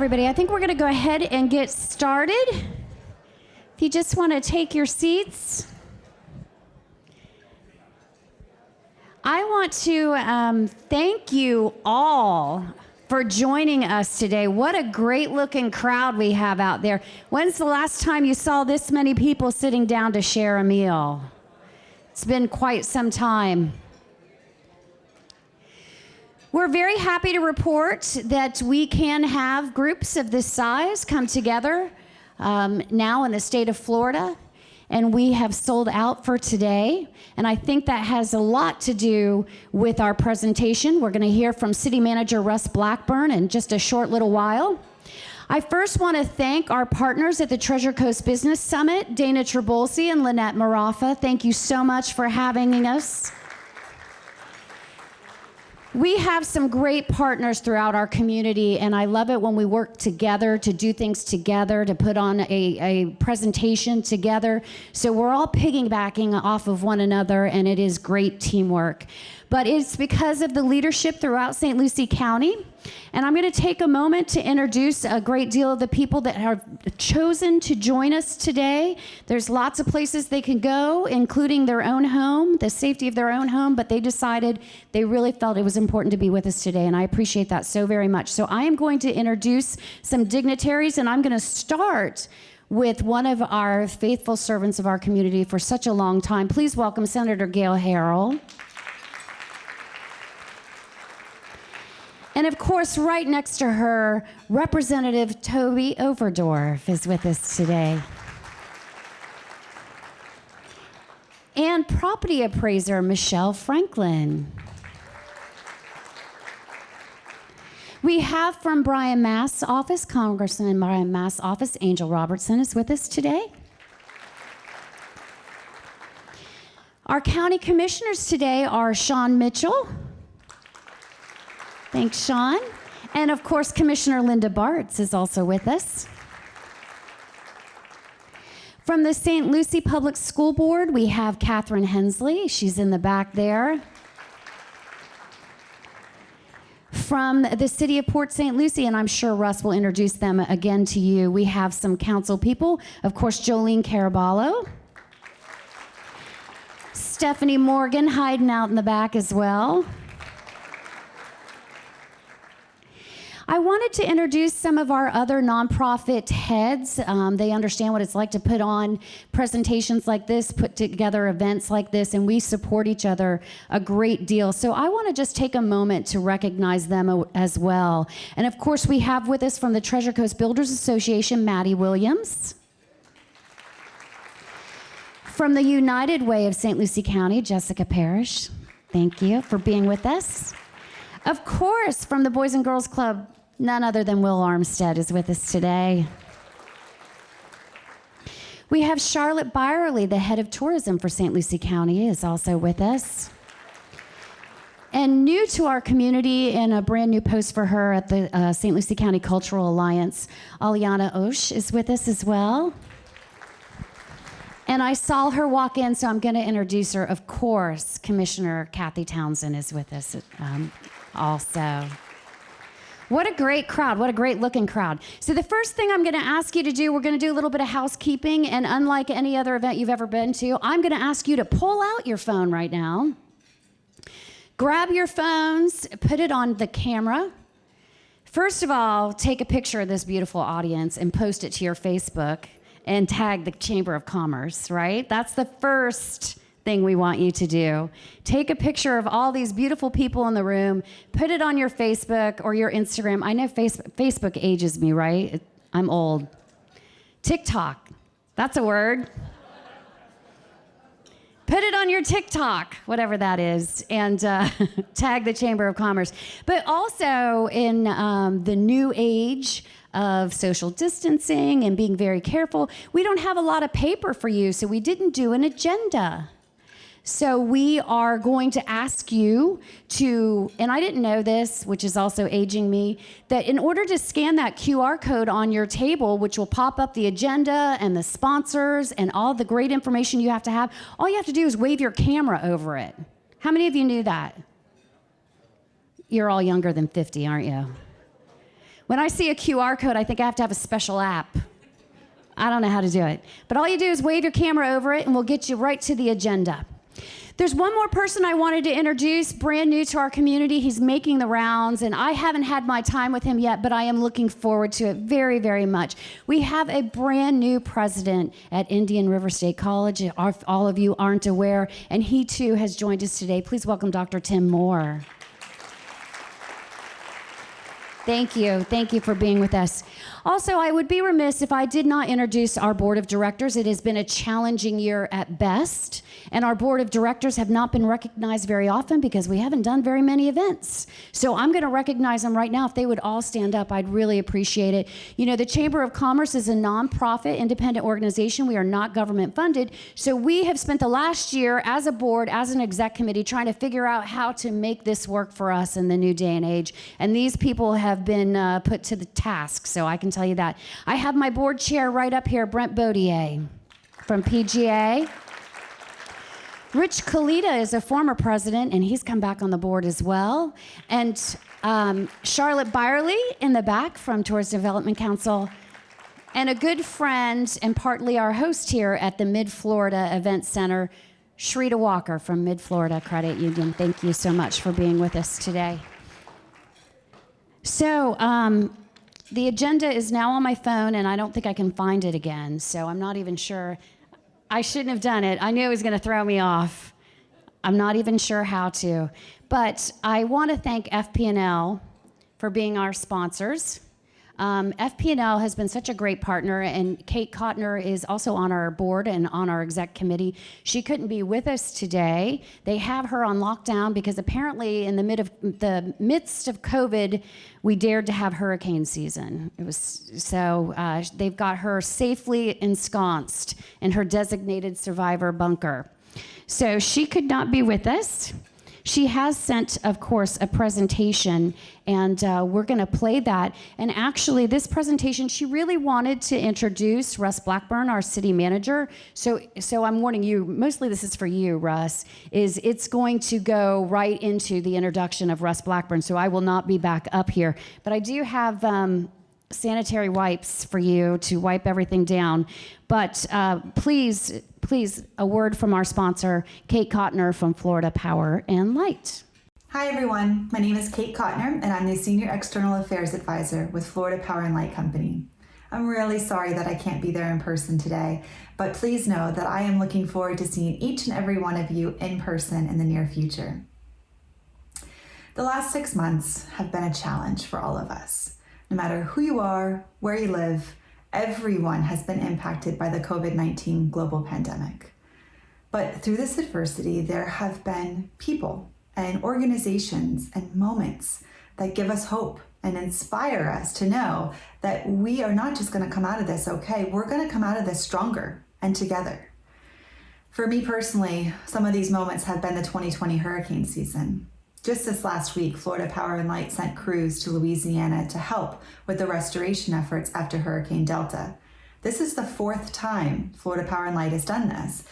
everybody. I think we're going to go ahead and get started. If you just want to take your seats. I want to thank you all for joining us today. What a great looking crowd we have out there. When's the last time you saw this many people sitting down to share a meal? It's been quite some time. We're very happy to report that we can have groups of this size come together now in the state of Florida, and we have sold out for today. And I think that has a lot to do with our presentation. We're going to hear from City Manager Russ Blackburn in just a short little while. I first want to thank our partners at the Treasure Coast Business Summit, Dana Trabolsi and Lynette Marafa. Thank you so much for having us. We have some great partners throughout our community, and I love it when we work together to do things together, to put on a presentation together. So we're all piggybacking off of one another, and it is great teamwork. But it's because of the leadership throughout St. Lucie County. And I'm going to take a moment to introduce a great deal of the people that have chosen to join us today. There's lots of places they can go, including their own home, the safety of their own home, but they decided they really felt it was important to be with us today, and I appreciate that so very much. So I am going to introduce some dignitaries, and I'm going to start with one of our faithful servants of our community for such a long time. Please welcome Senator Gail Harrell. And of course, right next to her, Representative Toby Overdorf is with us today. And property appraiser Michelle Franklin. We have from Brian Mast's office, Congressman Brian Mast's office, Angel Robertson is with us today. Our county commissioners today are Sean Mitchell. Thanks, Sean. And of course, Commissioner Linda Bartz is also with us. From the St. Lucie Public School Board, we have Catherine Hensley. She's in the back there. From the City of Port St. Lucie, and I'm sure Russ will introduce them again to you, we have some council people. Of course, Jolene Caraballo. Stephanie Morgan hiding out in the back as well. I wanted to introduce some of our other nonprofit heads. They understand what it's like to put on presentations like this, put together events like this, and we support each other a great deal. So I want to just take a moment to recognize them as well. And of course, we have with us from the Treasure Coast Builders Association, Maddie Williams. From the United Way of St. Lucie County, Jessica Parrish. Thank you for being with us. Of course, from the Boys and Girls Club, none other than Will Armstead is with us today. We have Charlotte Byerly, the head of tourism for St. Lucie County, is also with us. And new to our community, and a brand new post for her at the St. Lucie County Cultural Alliance, Aliana Osh is with us as well. And I saw her walk in, so I'm going to introduce her. Of course, Commissioner Kathy Townsend is with us also. What a great crowd. What a great looking crowd. So the first thing I'm going to ask you to do, we're going to do a little bit of housekeeping, and unlike any other event you've ever been to, I'm going to ask you to pull out your phone right now. Grab your phones, put it on the camera. First of all, take a picture of this beautiful audience and post it to your Facebook and tag the Chamber of Commerce, right? That's the first thing we want you to do. Take a picture of all these beautiful people in the room, put it on your Facebook or your Instagram. I know Facebook ages me, right? I'm old. TikTok, that's a word. Put it on your TikTok, whatever that is, and tag the Chamber of Commerce. But also in the new age of social distancing and being very careful, we don't have a lot of paper for you, so we didn't do an agenda. So we are going to ask you to, and I didn't know this, which is also aging me, that in order to scan that QR code on your table, which will pop up the agenda and the sponsors and all the great information you have to have, all you have to do is wave your camera over it. How many of you knew that? You're all younger than 50, aren't you? When I see a QR code, I think I have to have a special app. I don't know how to do it. But all you do is wave your camera over it, and we'll get you right to the agenda. There's one more person I wanted to introduce, brand new to our community. He's making the rounds, and I haven't had my time with him yet, but I am looking forward to it very, very much. We have a brand new president at Indian River State College. All of you aren't aware, and he too has joined us today. Please welcome Dr. Tim Moore. Thank you. Thank you for being with us. Also, I would be remiss if I did not introduce our board of directors. It has been a challenging year at best, and our board of directors have not been recognized very often because we haven't done very many events. So I'm going to recognize them right now. If they would all stand up, I'd really appreciate it. You know, the Chamber of Commerce is a nonprofit, independent organization. We are not government funded. So we have spent the last year as a board, as an exec committee, trying to figure out how to make this work for us in the new day and age. And these people have been put to the task, so I can tell you that. I have my board chair right up here, Brent Baudier from PGA. Rich Kalita is a former president, and he's come back on the board as well. And Charlotte Byerly in the back from Tourist Development Council. And a good friend and partly our host here at the Mid-Florida Event Center, Shrita Walker from Mid-Florida Credit Union. Thank you so much for being with us today. So the agenda is now on my phone, and I don't think I can find it again, so I'm not even sure. I shouldn't have done it. I knew it was going to throw me off. I'm not even sure how to. But I want to thank FP&L for being our sponsors. FP&L has been such a great partner, and Kate Cottner is also on our board and on our exec committee. She couldn't be with us today. They have her on lockdown because apparently in the midst of COVID, we dared to have hurricane season. They've got her safely ensconced in her designated survivor bunker. So she could not be with us. She has sent, of course, a presentation, and we're going to play that. And actually, this presentation, she really wanted to introduce Russ Blackburn, our city manager. So I'm warning you, mostly this is for you, Russ, it's going to go right into the introduction of Russ Blackburn, so I will not be back up here. But I do have sanitary wipes for you to wipe everything down. But please, a word from our sponsor, Kate Cottner from Florida Power and Light. Hi everyone, my name is Kate Cottner and I'm the Senior External Affairs Advisor with Florida Power and Light Company. I'm really sorry that I can't be there in person today, but please know that I am looking forward to seeing each and every one of you in person in the near future. The last 6 months have been a challenge for all of us. No matter who you are, where you live, everyone has been impacted by the COVID-19 global pandemic. But through this adversity, there have been people and organizations and moments that give us hope and inspire us to know that we are not just going to come out of this okay, we're going to come out of this stronger and together. For me personally, some of these moments have been the 2020 hurricane season. Just this last week, Florida Power and Light sent crews to Louisiana to help with the restoration efforts after Hurricane Delta. This is the 4th time Florida Power and Light has done this.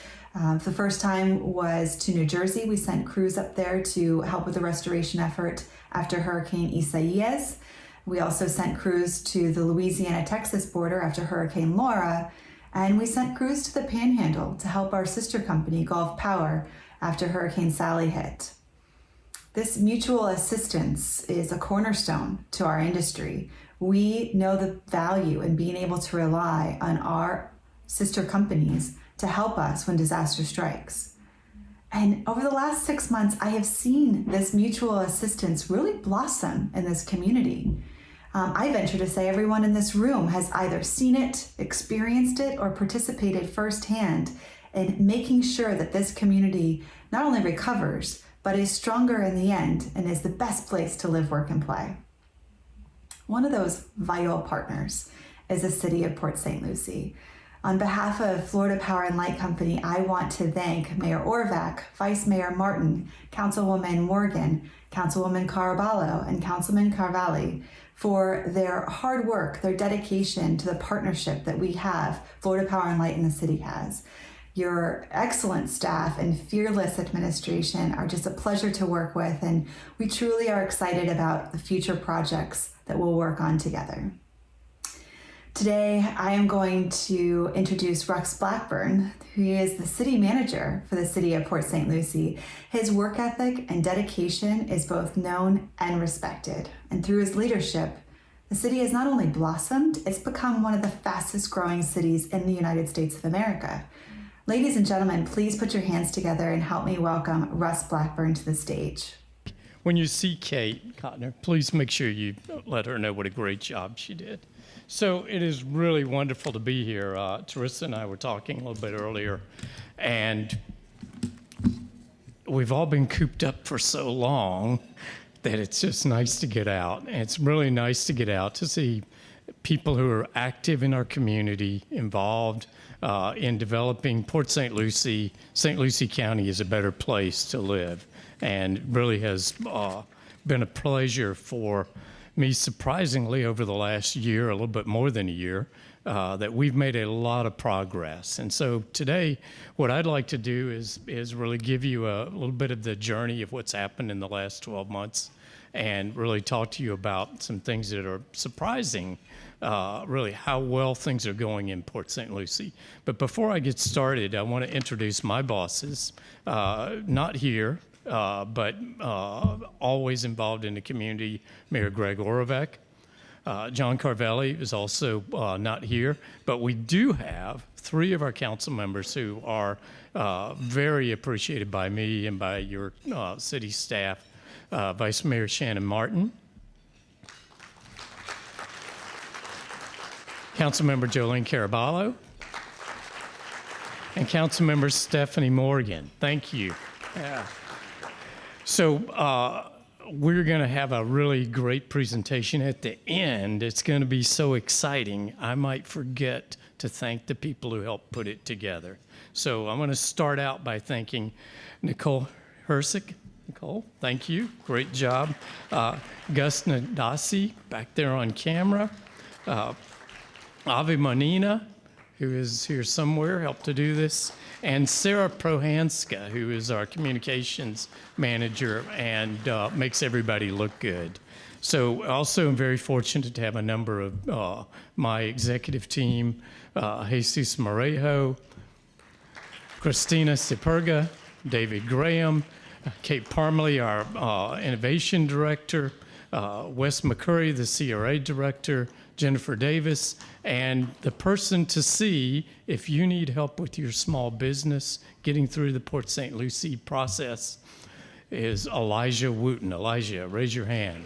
The first time was to New Jersey. We sent crews up there to help with the restoration effort after Hurricane Isaias. We also sent crews to the Louisiana-Texas border after Hurricane Laura. And we sent crews to the Panhandle to help our sister company, Gulf Power, after Hurricane Sally hit. This mutual assistance is a cornerstone to our industry. We know the value in being able to rely on our sister companies to help us when disaster strikes. And over the last 6 months, I have seen this mutual assistance really blossom in this community. I venture to say everyone in this room has either seen it, experienced it, or participated firsthand in making sure that this community not only recovers, but is stronger in the end and is the best place to live, work, and play. One of those vital partners is the city of Port St. Lucie. On behalf of Florida Power and Light Company, I want to thank Mayor Orvac, Vice Mayor Martin, Councilwoman Morgan, Councilwoman Caraballo, and Councilman Carvalli for their hard work, their dedication to the partnership that we have, Florida Power and Light in the city has. Your excellent staff and fearless administration are just a pleasure to work with, and we truly are excited about the future projects that we'll work on together. Today, I am going to introduce Russ Blackburn, who is the city manager for the city of Port St. Lucie. His work ethic and dedication is both known and respected. And through his leadership, the city has not only blossomed, it's become one of the fastest growing cities in the United States of America. Ladies and gentlemen, please put your hands together and help me welcome Russ Blackburn to the stage. When you see Kate Cottner, please make sure you let her know what a great job she did. So it is really wonderful to be here. Teresa and I were talking a little bit earlier, and we've all been cooped up for so long that it's just nice to get out. And it's really nice to get out to see people who are active in our community, involved in developing Port St. Lucie. St. Lucie County is a better place to live, and really has been a pleasure for me, surprisingly, over the last year, a little bit more than a year, that we've made a lot of progress. And so today, what I'd like to do is really give you a little bit of the journey of what's happened in the last 12 months and really talk to you about some things that are surprising, really how well things are going in Port St. Lucie. But before I get started, I want to introduce my bosses, not here, but always involved in the community, Mayor Greg Orovec. John Carvelli is also not here, but we do have 3 of our council members who are very appreciated by me and by your city staff. Vice Mayor Shannon Martin, Councilmember Jolene Caraballo, and Councilmember Stephanie Morgan. Thank you. Yeah. So we're going to have a really great presentation at the end. It's going to be so exciting, I might forget to thank the people who helped put it together. So I'm going to start out by thanking Nicole Hersick. Nicole, thank you. Great job. Gus Nadasi, back there on camera. Avi Monina, who is here somewhere, helped to do this. And Sarah Prohanska, who is our communications manager and makes everybody look good. So also I'm very fortunate to have a number of my executive team, Jesus Morejo, Christina Siperga, David Graham, Kate Parmley, our innovation director, Wes McCurry, the CRA director, Jennifer Davis, and the person to see if you need help with your small business getting through the Port St. Lucie process is Elijah Wooten. Elijah, raise your hand.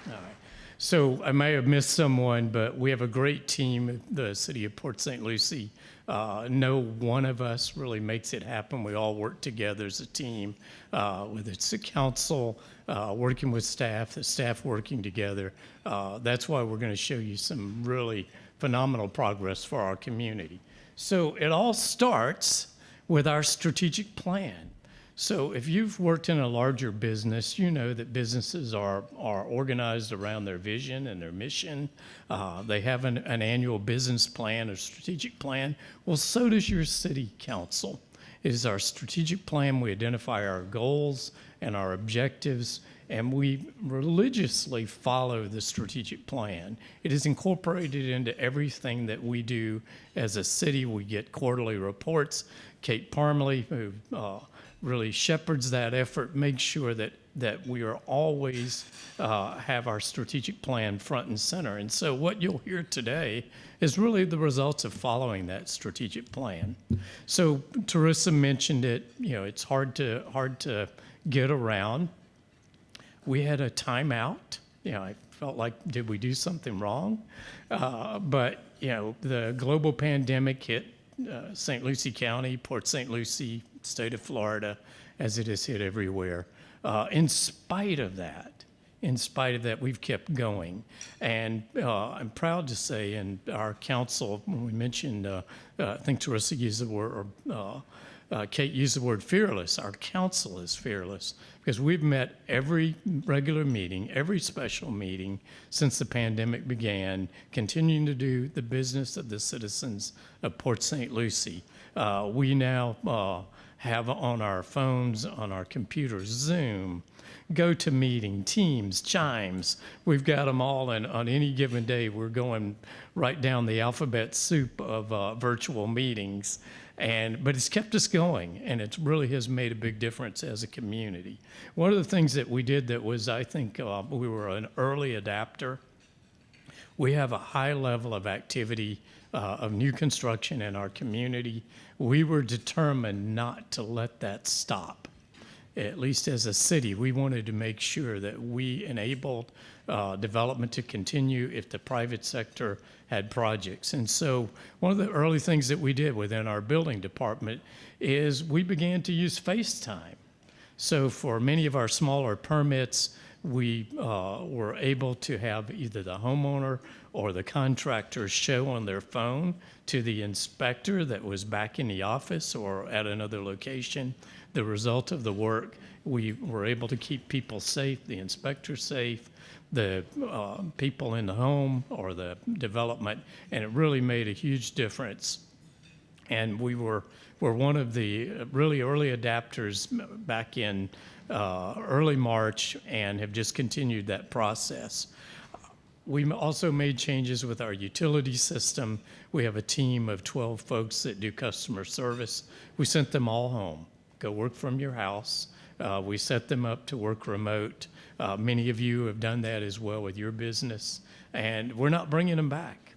All right. So I may have missed someone, but we have a great team at the city of Port St. Lucie. No one of us really makes it happen. We all work together as a team, whether it's the council, working with staff, the staff working together. That's why we're going to show you some really phenomenal progress for our community. So it all starts with our strategic plan. So if you've worked in a larger business, you know that businesses are organized around their vision and their mission. They have an annual business plan or strategic plan. Well, so does your city council. It is our strategic plan. We identify our goals and our objectives, and we religiously follow the strategic plan. It is incorporated into everything that we do as a city. We get quarterly reports. Kate Parmley, who really shepherds that effort, makes sure that we are always have our strategic plan front and center. And so what you'll hear today is really the results of following that strategic plan. So Teresa mentioned it, it's hard to get around. We had a timeout. I felt like, did we do something wrong? But the global pandemic hit St. Lucie County, Port St. Lucie, state of Florida, as it has hit everywhere. In spite of that, we've kept going. And I'm proud to say, and our council, when we mentioned, I think Teresa used the word, Kate used the word fearless. Our council is fearless because we've met every regular meeting, every special meeting since the pandemic began, continuing to do the business of the citizens of Port St. Lucie. We now have on our phones, on our computers, Zoom, GoToMeeting, Teams, Chimes. We've got them all, and on any given day, we're going right down the alphabet soup of virtual meetings. But it's kept us going, and it really has made a big difference as a community. One of the things that we did that was, I think, we were an early adapter. We have a high level of activity of new construction in our community. We were determined not to let that stop. At least as a city, we wanted to make sure that we enabled development to continue if the private sector had projects. And so one of the early things that we did within our building department is we began to use FaceTime. So for many of our smaller permits, we were able to have either the homeowner or the contractor show on their phone to the inspector that was back in the office or at another location the result of the work. We were able to keep people safe, the inspector safe, the people in the home or the development, and it really made a huge difference. And we were one of the really early adapters back in early March and have just continued that process. We also made changes with our utility system. We have a team of 12 folks that do customer service. We sent them all home. Go work from your house. We set them up to work remote. Many of you have done that as well with your business, and we're not bringing them back.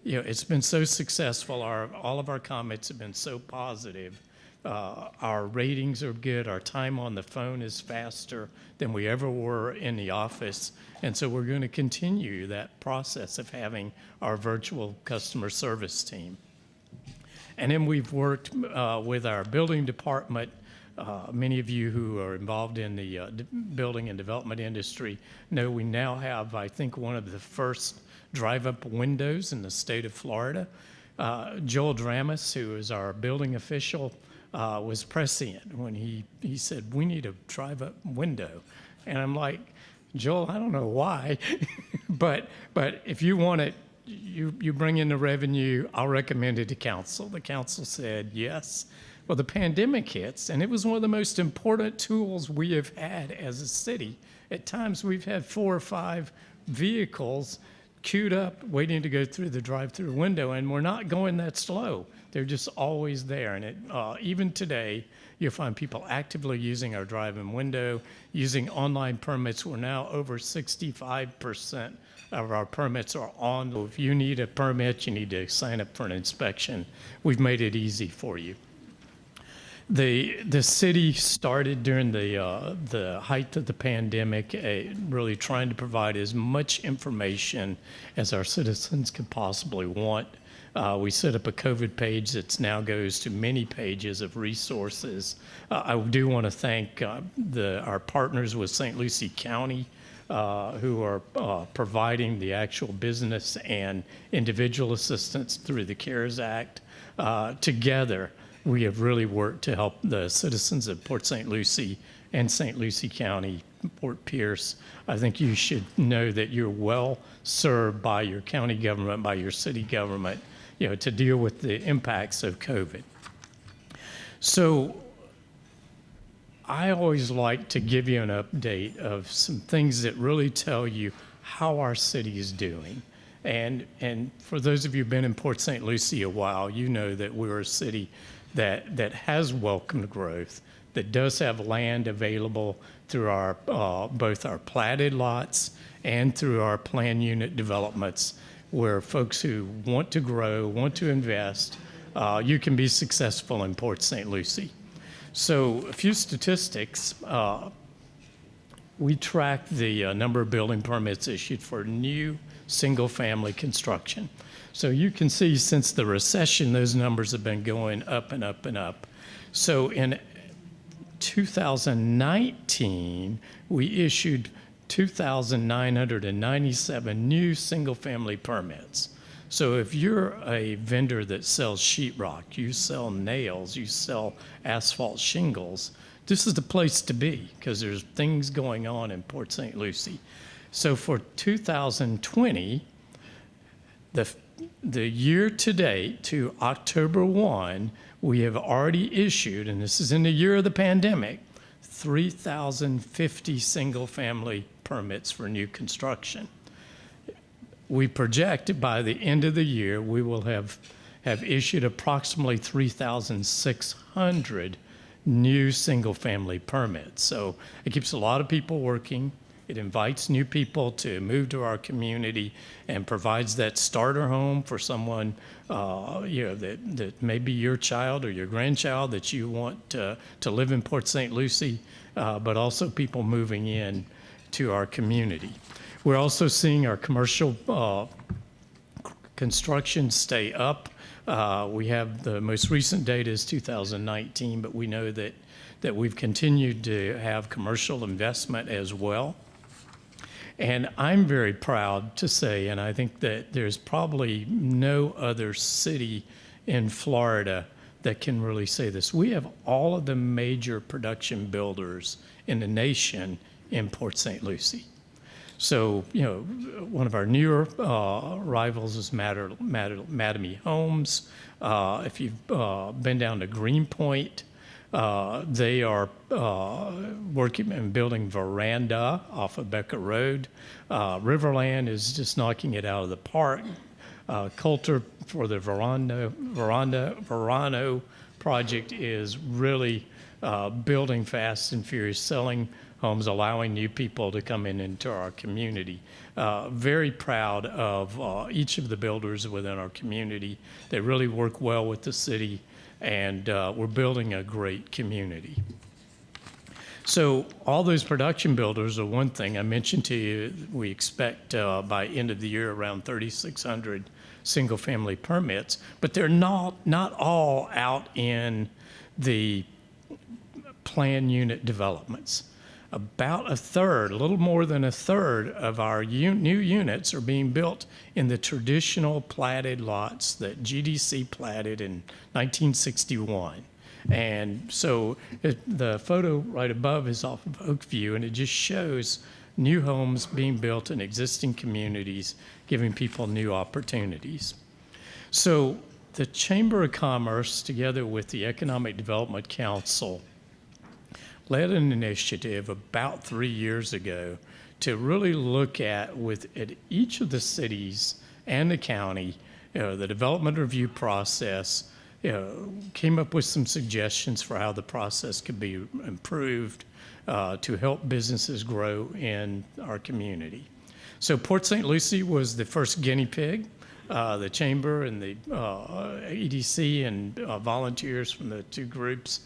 You know, it's been so successful. All of our comments have been so positive. Our ratings are good. Our time on the phone is faster than we ever were in the office. And so we're going to continue that process of having our virtual customer service team. And then we've worked with our building department. Many of you who are involved in the building and development industry know we now have, I think, one of the first drive-up windows in the state of Florida. Joel Dramus, who is our building official, was prescient when he said, we need a drive-up window. And I'm like, Joel, I don't know why, but if you want it, you bring in the revenue, I'll recommend it to council. The council said yes. Well, the pandemic hits, and it was one of the most important tools we have had as a city. At times, we've had 4 or 5 vehicles queued up, waiting to go through the drive-through window, and we're not going that slow. They're just always there, and even today, you'll find people actively using our drive-in window, using online permits. We're now over 65% of our permits are on. If you need a permit, you need to sign up for an inspection. We've made it easy for you. The city started during the height of the pandemic, really trying to provide as much information as our citizens could possibly want. We set up a COVID page that now goes to many pages of resources. I do want to thank our partners with St. Lucie County, who are providing the actual business and individual assistance through the CARES Act. Together, we have really worked to help the citizens of Port St. Lucie and St. Lucie County, Port Pierce. I think you should know that you're well served by your county government, by your city government, you know, to deal with the impacts of COVID. So I always like to give you an update of some things that really tell you how our city is doing. And for those of you who've been in Port St. Lucie a while, you know that we're a city that has welcomed growth, that does have land available through our both our platted lots and through our planned unit developments, where folks who want to grow, want to invest, you can be successful in Port St. Lucie. So a few statistics. We track the number of building permits issued for new single-family construction. So you can see since the recession, those numbers have been going up and up and up. So in 2019, we issued 2,997 new single-family permits. So if you're a vendor that sells sheetrock, you sell nails, you sell asphalt shingles, this is the place to be because there's things going on in Port St. Lucie. So for 2020, the year to date to October 1, we have already issued, and this is in the year of the pandemic, 3,050 single-family permits for new construction. We project by the end of the year, we will have issued approximately 3,600 new single-family permits. So it keeps a lot of people working. It invites new people to move to our community and provides that starter home for someone, that may be your child or your grandchild that you want to live in Port St. Lucie, but also people moving in to our community. We're also seeing our commercial construction stay up. We have the most recent data is 2019, but we know that we've continued to have commercial investment as well. And I'm very proud to say, and I think that there's probably no other city in Florida that can really say this. We have all of the major production builders in the nation in Port St. Lucie. So, one of our newer rivals is Mattamy Homes. If you've been down to Greenpoint, they are working and building Veranda off of Becker Road. Riverland is just knocking it out of the park. Coulter for the Verano project is really building fast and furious, selling homes, allowing new people to come into our community. Very proud of each of the builders within our community. They really work well with the city, and we're building a great community. So all those production builders are one thing. I mentioned to you, we expect by end of the year around 3,600 single-family permits, but they're not all out in the planned unit developments. About a third, a little more than a third of our new units are being built in the traditional platted lots that GDC platted in 1961. And so the photo right above is off of Oakview, and it just shows new homes being built in existing communities, giving people new opportunities. So the Chamber of Commerce, together with the Economic Development Council, led an initiative about 3 years ago to really look at each of the cities and the county, the development review process, came up with some suggestions for how the process could be improved to help businesses grow in our community. So Port St. Lucie was the first guinea pig. The Chamber and the EDC and volunteers from the two groups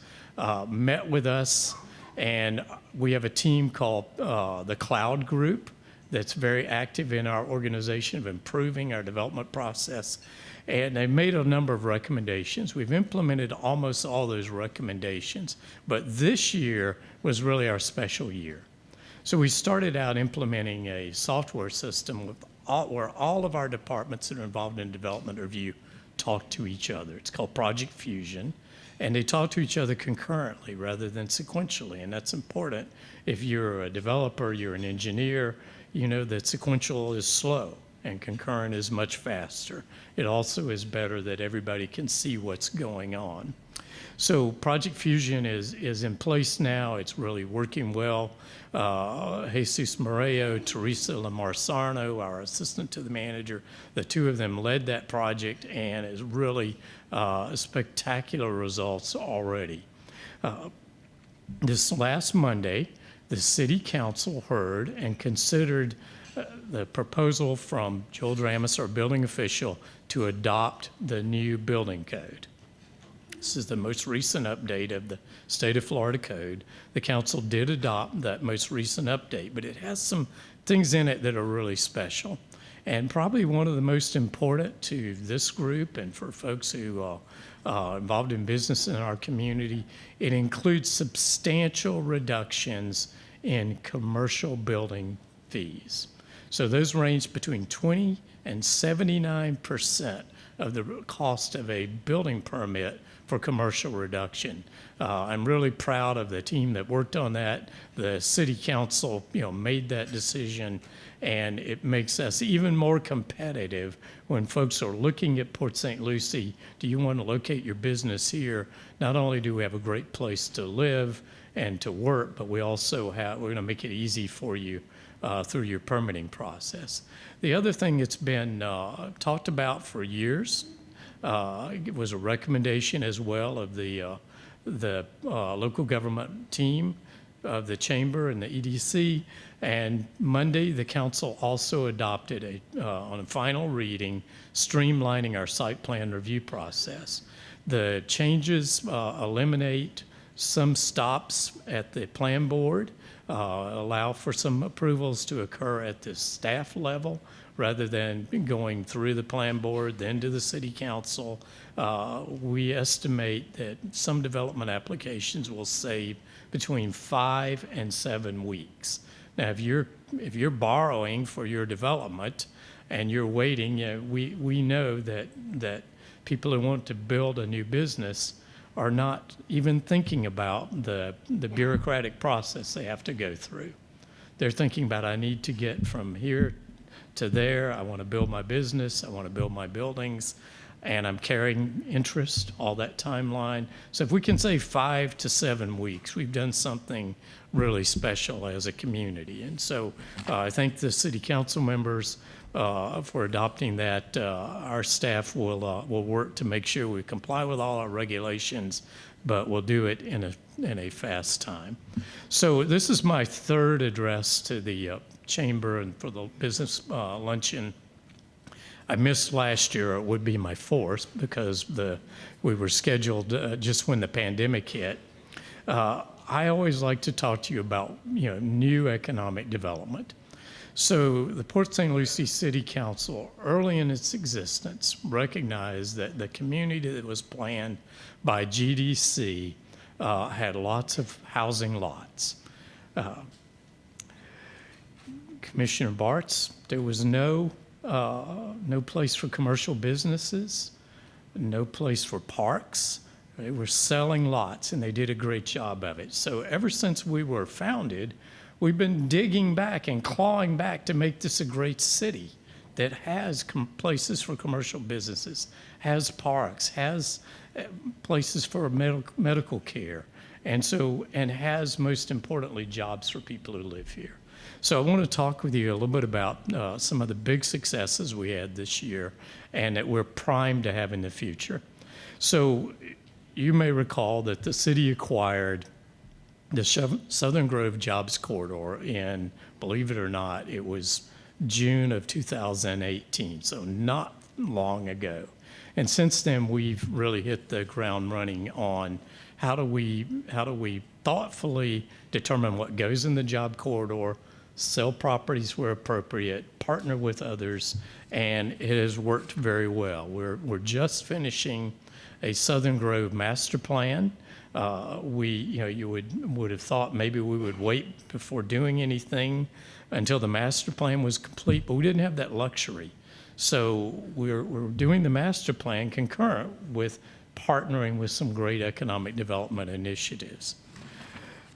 met with us. And we have a team called the Cloud Group that's very active in our organization of improving our development process. And they made a number of recommendations. We've implemented almost all those recommendations, but this year was really our special year. So we started out implementing a software system where all of our departments that are involved in development review talk to each other. It's called Project Fusion. And they talk to each other concurrently rather than sequentially. And that's important. If you're a developer, you're an engineer, you know that sequential is slow and concurrent is much faster. It also is better that everybody can see what's going on. So Project Fusion is in place now. It's really working well. Jesus Moreo, Teresa Lamar Sarno, our assistant to the manager, the two of them led that project, and is really spectacular results already. This last Monday, the City Council heard and considered the proposal from Joel Dramis, our building official, to adopt the new building code. This is the most recent update of the State of Florida Code. The council did adopt that most recent update, but it has some things in it that are really special. And probably one of the most important to this group and for folks who are involved in business in our community, it includes substantial reductions in commercial building fees. So those range between 20 and 79% of the cost of a building permit for commercial reduction. I'm really proud of the team that worked on that. The city council, made that decision, and it makes us even more competitive when folks are looking at Port St. Lucie. Do you want to locate your business here? Not only do we have a great place to live and to work, but we're going to make it easy for you through your permitting process. The other thing that's been talked about for years, it was a recommendation as well of the local government team of the chamber and the EDC. And Monday, the council also adopted on a final reading, streamlining our site plan review process. The changes eliminate some stops at the plan board, allow for some approvals to occur at the staff level rather than going through the plan board, then to the city council. We estimate that some development applications will save between 5 and 7 weeks. Now, if you're borrowing for your development and you're waiting, we know that people who want to build a new business are not even thinking about the bureaucratic process they have to go through. They're thinking about, I need to get from here to there. I want to build my business. I want to build my buildings. And I'm carrying interest, all that timeline. So if we can save 5 to 7 weeks, we've done something really special as a community. And so I thank the city council members for adopting that. Our staff will work to make sure we comply with all our regulations, but we'll do it in a fast time. So this is my third address to the chamber and for the business luncheon. I missed last year. It would be my fourth because we were scheduled just when the pandemic hit. I always like to talk to you about new economic development. So the Port St. Lucie City Council, early in its existence, recognized that the community that was planned by GDC had lots of housing lots. Commissioner Bartz, there was no place for commercial businesses, no place for parks. They were selling lots, and they did a great job of it. So ever since we were founded, we've been digging back and clawing back to make this a great city that has places for commercial businesses, has parks, has places for medical care, and has, most importantly, jobs for people who live here. So I want to talk with you a little bit about some of the big successes we had this year and that we're primed to have in the future. So you may recall that the city acquired the Southern Grove Jobs Corridor in, believe it or not, it was June of 2018, so not long ago. And since then, we've really hit the ground running on how do we thoughtfully determine what goes in the job corridor, sell properties where appropriate, partner with others, and it has worked very well. We're just finishing a Southern Grove master plan. You would have thought maybe we would wait before doing anything until the master plan was complete, but we didn't have that luxury. So we're doing the master plan concurrent with partnering with some great economic development initiatives.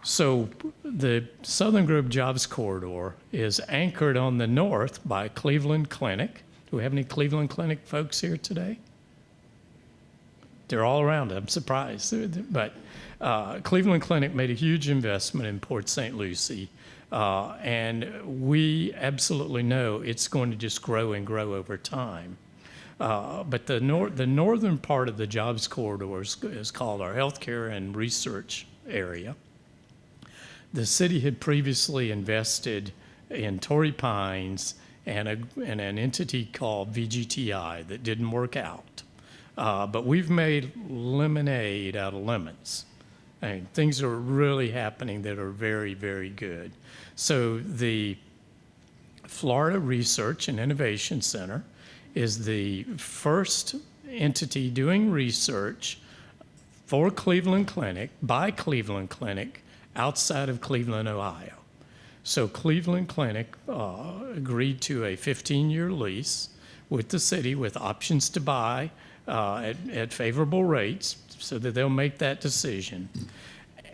So the Southern Grove Jobs Corridor is anchored on the north by Cleveland Clinic. Do we have any Cleveland Clinic folks here today? They're all around. I'm surprised. But Cleveland Clinic made a huge investment in Port St. Lucie, and we absolutely know it's going to just grow and grow over time. But the northern part of the jobs corridor is called our healthcare and research area. The city had previously invested in Torrey Pines and an entity called VGTI that didn't work out. But we've made lemonade out of lemons. I mean, things are really happening that are very, very good. So the Florida Research and Innovation Center is the first entity doing research for Cleveland Clinic, by Cleveland Clinic, outside of Cleveland, Ohio. So Cleveland Clinic agreed to a 15-year lease with the city with options to buy at favorable rates so that they'll make that decision.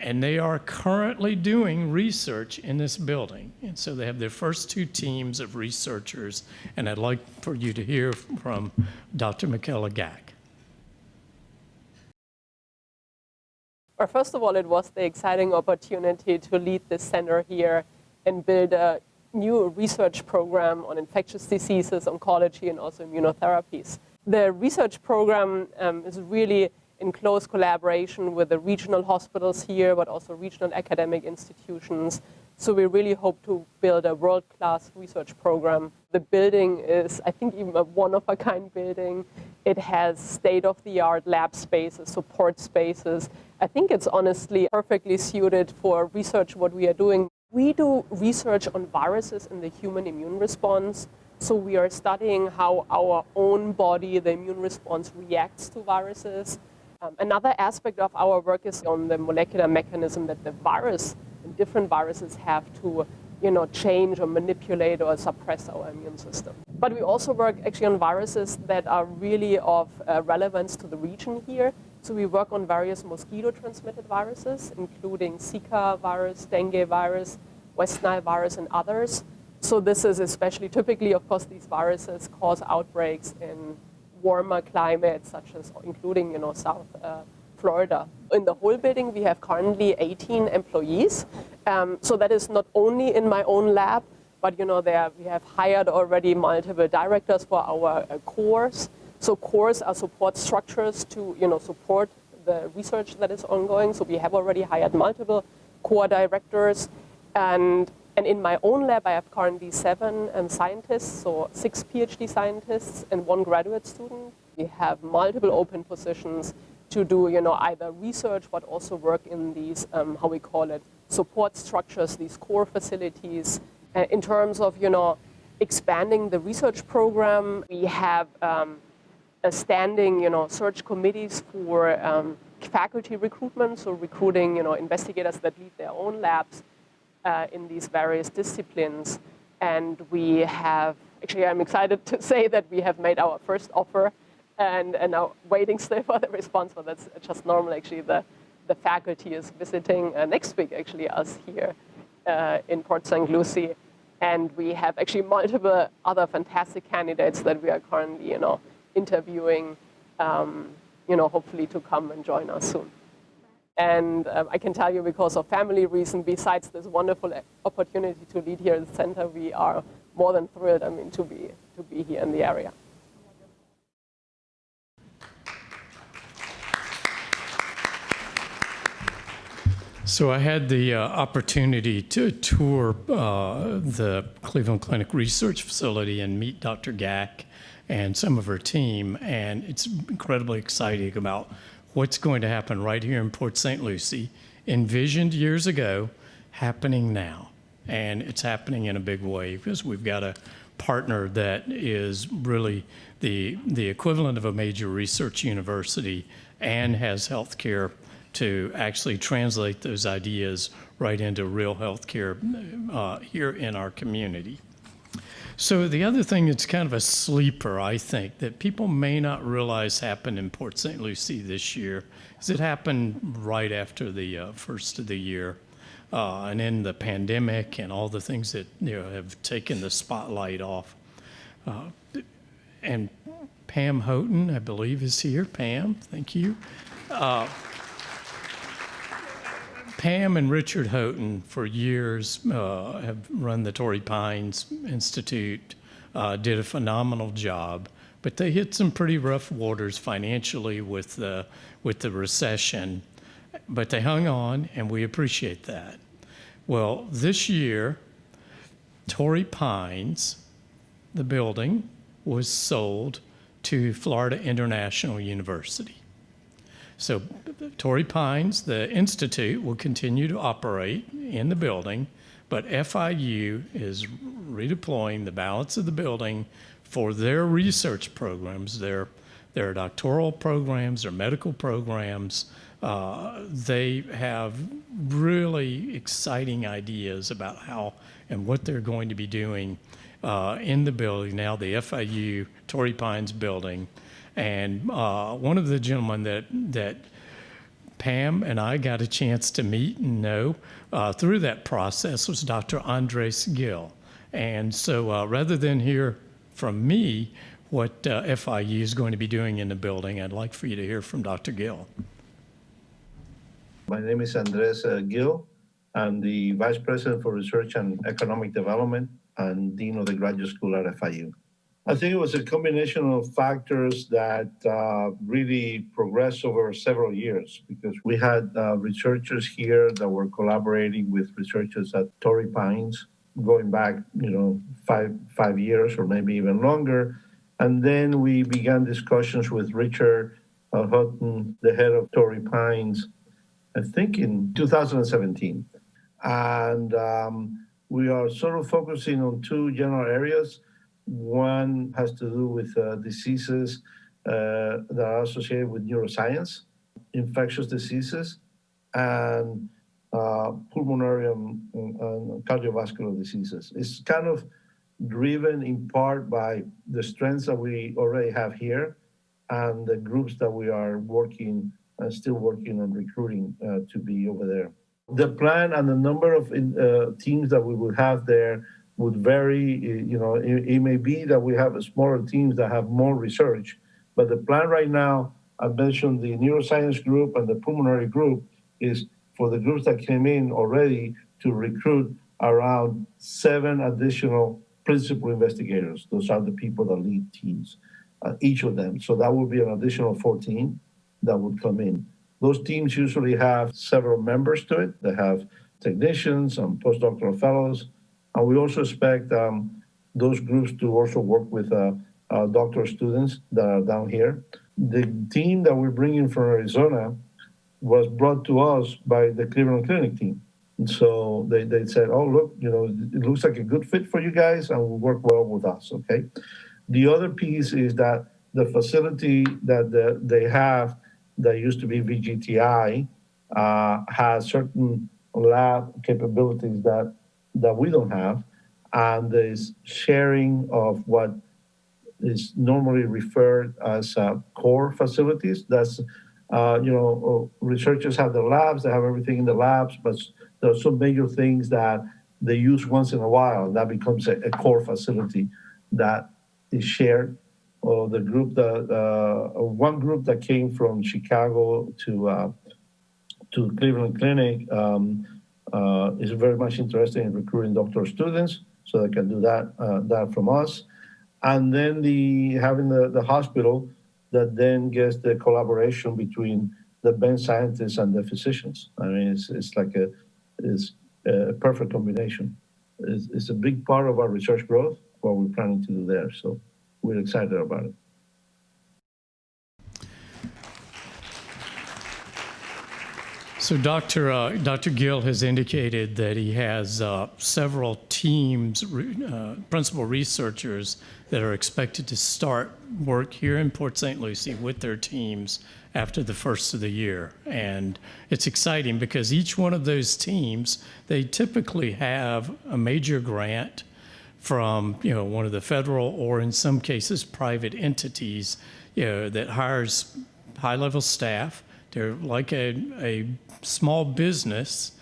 And they are currently doing research in this building. And so they have their first two teams of researchers, and I'd like for you to hear from Dr. Michaela Gack. Well, first of all, it was the exciting opportunity to lead this center here and build a new research program on infectious diseases, oncology, and also immunotherapies. The research program is really in close collaboration with the regional hospitals here, but also regional academic institutions. So we really hope to build a world-class research program. The building is, I think, even a one-of-a-kind building. It has state-of-the-art lab spaces, support spaces. I think it's honestly perfectly suited for research, what we are doing. We do research on viruses in the human immune response. So we are studying how our own body, the immune response, reacts to viruses. Another aspect of our work is on the molecular mechanism that the virus and different viruses have to, change or manipulate or suppress our immune system. But we also work actually on viruses that are really of relevance to the region here. So we work on various mosquito-transmitted viruses, including Zika virus, dengue virus, West Nile virus, and others. So this is especially typically, of course, these viruses cause outbreaks in warmer climates, such as including, South Florida. In the whole building, we have currently 18 employees. So that is not only in my own lab, but we have hired already multiple directors for our cores. So cores are support structures to support the research that is ongoing. So we have already hired multiple core directors, and in my own lab, I have currently 7 scientists, so 6 PhD scientists and 1 graduate student. We have multiple open positions to do, either research, but also work in these, how we call it, support structures, these core facilities. In terms of, expanding the research program, we have a standing, search committees for faculty recruitment, so recruiting, investigators that lead their own labs in these various disciplines. And we have, actually I'm excited to say that we have made our first offer and now waiting still for the response, but that's just normal. Actually, the faculty is visiting next week, actually, us here in Port St Lucie. And we have actually multiple other fantastic candidates that we are currently, interviewing, hopefully to come and join us soon. And I can tell you, because of family reason, besides this wonderful opportunity to lead here at the center, we are more than thrilled, to be here in the area. So I had the opportunity to tour the Cleveland Clinic Research Facility and meet Dr. Gack and some of her team, and it's incredibly exciting about what's going to happen right here in Port St. Lucie, envisioned years ago, happening now. And it's happening in a big way because we've got a partner that is really the equivalent of a major research university and has healthcare to actually translate those ideas right into real healthcare here in our community. So the other thing that's kind of a sleeper, I think, that people may not realize happened in Port St. Lucie this year is it happened right after the first of the year. And in the pandemic and all the things that have taken the spotlight off. And Pam Houghton, I believe, is here. Pam, thank you. Pam and Richard Houghton, for years, have run the Torrey Pines Institute, did a phenomenal job, but they hit some pretty rough waters financially with the recession, but they hung on, and we appreciate that. Well, this year, Torrey Pines, the building, was sold to Florida International University. So Torrey Pines, the institute, will continue to operate in the building, but FIU is redeploying the balance of the building for their research programs, their doctoral programs, their medical programs. They have really exciting ideas about how and what they're going to be doing. in the building now, the FIU Torrey Pines building. And one of the gentlemen that Pam and I got a chance to meet and know through that process was Dr. Andres Gill. And so rather than hear from me what FIU is going to be doing in the building, I'd like for you to hear from Dr. Gill. My name is Andres Gill. I'm the Vice President for Research and Economic Development and Dean of the Graduate School at FIU. I think it was a combination of factors that really progressed over several years, because we had researchers here that were collaborating with researchers at Torrey Pines going back, 5 years or maybe even longer. And then we began discussions with Richard Hutton, the head of Torrey Pines, I think in 2017. And we are sort of focusing on two general areas. One has to do with diseases that are associated with neuroscience, infectious diseases, and pulmonary and cardiovascular diseases. It's kind of driven in part by the strengths that we already have here and the groups that we are working and still working on recruiting to be over there. The plan and the number of teams that we will have there would vary. It may be that we have smaller teams that have more research, but the plan right now, I mentioned the neuroscience group and the pulmonary group, is for the groups that came in already to recruit around 7 additional principal investigators. Those are the people that lead teams, each of them. So that would be an additional 14 that would come in. Those teams usually have several members to it. They have technicians and postdoctoral fellows. And we also expect those groups to also work with doctoral students that are down here. The team that we're bringing from Arizona was brought to us by the Cleveland Clinic team. And so they said, oh, look, it looks like a good fit for you guys and will work well with us, okay? The other piece is that the facility that they have that used to be VGTI has certain lab capabilities that we don't have, and there's sharing of what is normally referred as core facilities. That's, researchers have their labs, they have everything in the labs, but there are some major things that they use once in a while, and that becomes a core facility that is shared. The group one group that came from Chicago to Cleveland Clinic is very much interested in recruiting doctoral students, so they can do that from us. And then having the hospital that then gets the collaboration between the bench scientists and the physicians. I mean, it's a perfect combination. It's a big part of our research growth, what we're planning to do there. So we're excited about it. So Dr. Gill has indicated that he has several teams, principal researchers that are expected to start work here in Port St. Lucie with their teams after the first of the year. And it's exciting because each one of those teams, they typically have a major grant from one of the federal or in some cases private entities that hires high-level staff. They're like a small business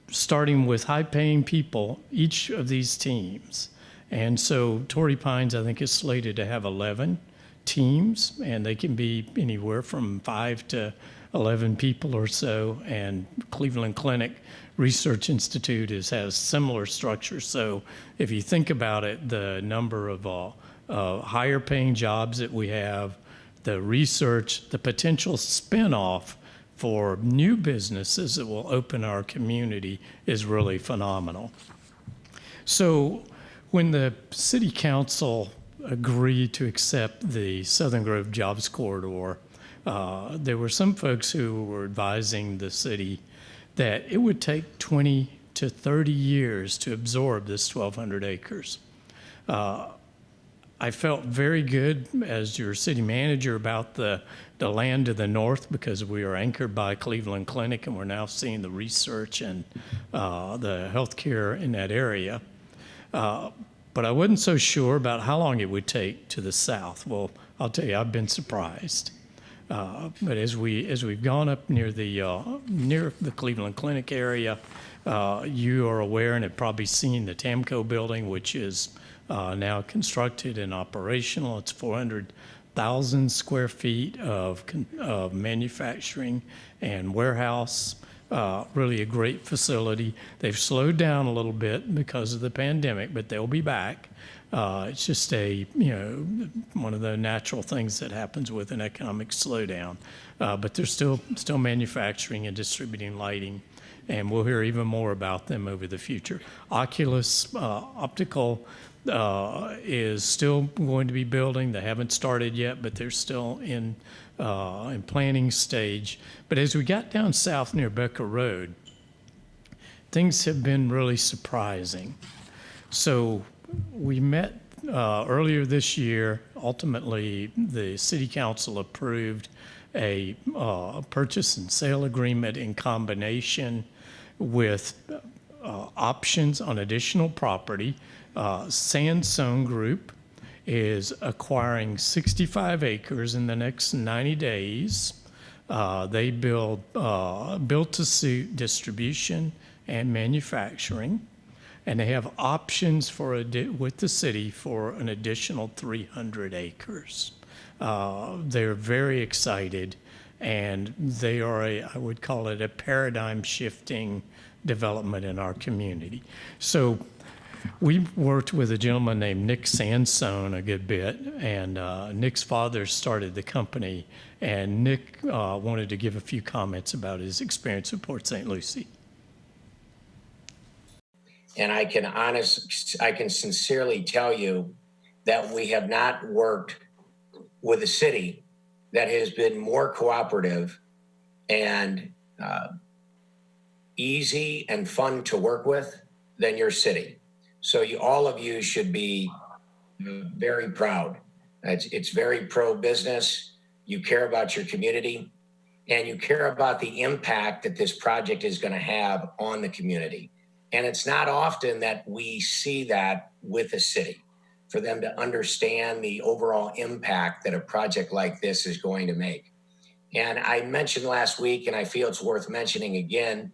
starting with high-paying people, each of these teams. And so Torrey Pines, I think, is slated to have 11 teams, and they can be anywhere from 5 to 11 people or so. And Cleveland Clinic Research Institute has similar structures. So if you think about it, the number of higher-paying jobs that we have, the research, the potential spin-off for new businesses that will open our community is really phenomenal. So when the City Council agreed to accept the Southern Grove Jobs Corridor, there were some folks who were advising the city that it would take 20 to 30 years to absorb this 1,200 acres. I felt very good as your city manager about the land to the north because we are anchored by Cleveland Clinic and we're now seeing the research and the healthcare in that area. but I wasn't so sure about how long it would take to the south. Well, I'll tell you, I've been surprised. But as we've gone up near the Cleveland Clinic area, you are aware and have probably seen the TAMCO building, which is now constructed and operational. It's 400,000 square feet of manufacturing and warehouse. Really a great facility. They've slowed down a little bit because of the pandemic, but they'll be back. It's just one of the natural things that happens with an economic slowdown. But they're still manufacturing and distributing lighting, and we'll hear even more about them over the future. Oculus Optical is still going to be building. They haven't started yet, but they're still in planning stage. But as we got down south near Becker Road, things have been really surprising. So we met earlier this year. Ultimately, the city council approved a purchase and sale agreement in combination with options on additional property. Sandstone Group is acquiring 65 acres in the next 90 days. They build built-to-suit distribution and manufacturing, and they have options with the city for an additional 300 acres. They're very excited, and they are I would call it a paradigm-shifting development in our community. So we worked with a gentleman named Nick Sandstone a good bit, and Nick's father started the company, and Nick wanted to give a few comments about his experience with Port St. Lucie. And I can sincerely tell you that we have not worked with a city that has been more cooperative and easy and fun to work with than your city. So all of you should be very proud. It's very pro-business. You care about your community, and you care about the impact that this project is going to have on the community. And it's not often that we see that with a city, for them to understand the overall impact that a project like this is going to make. And I mentioned last week, and I feel it's worth mentioning again,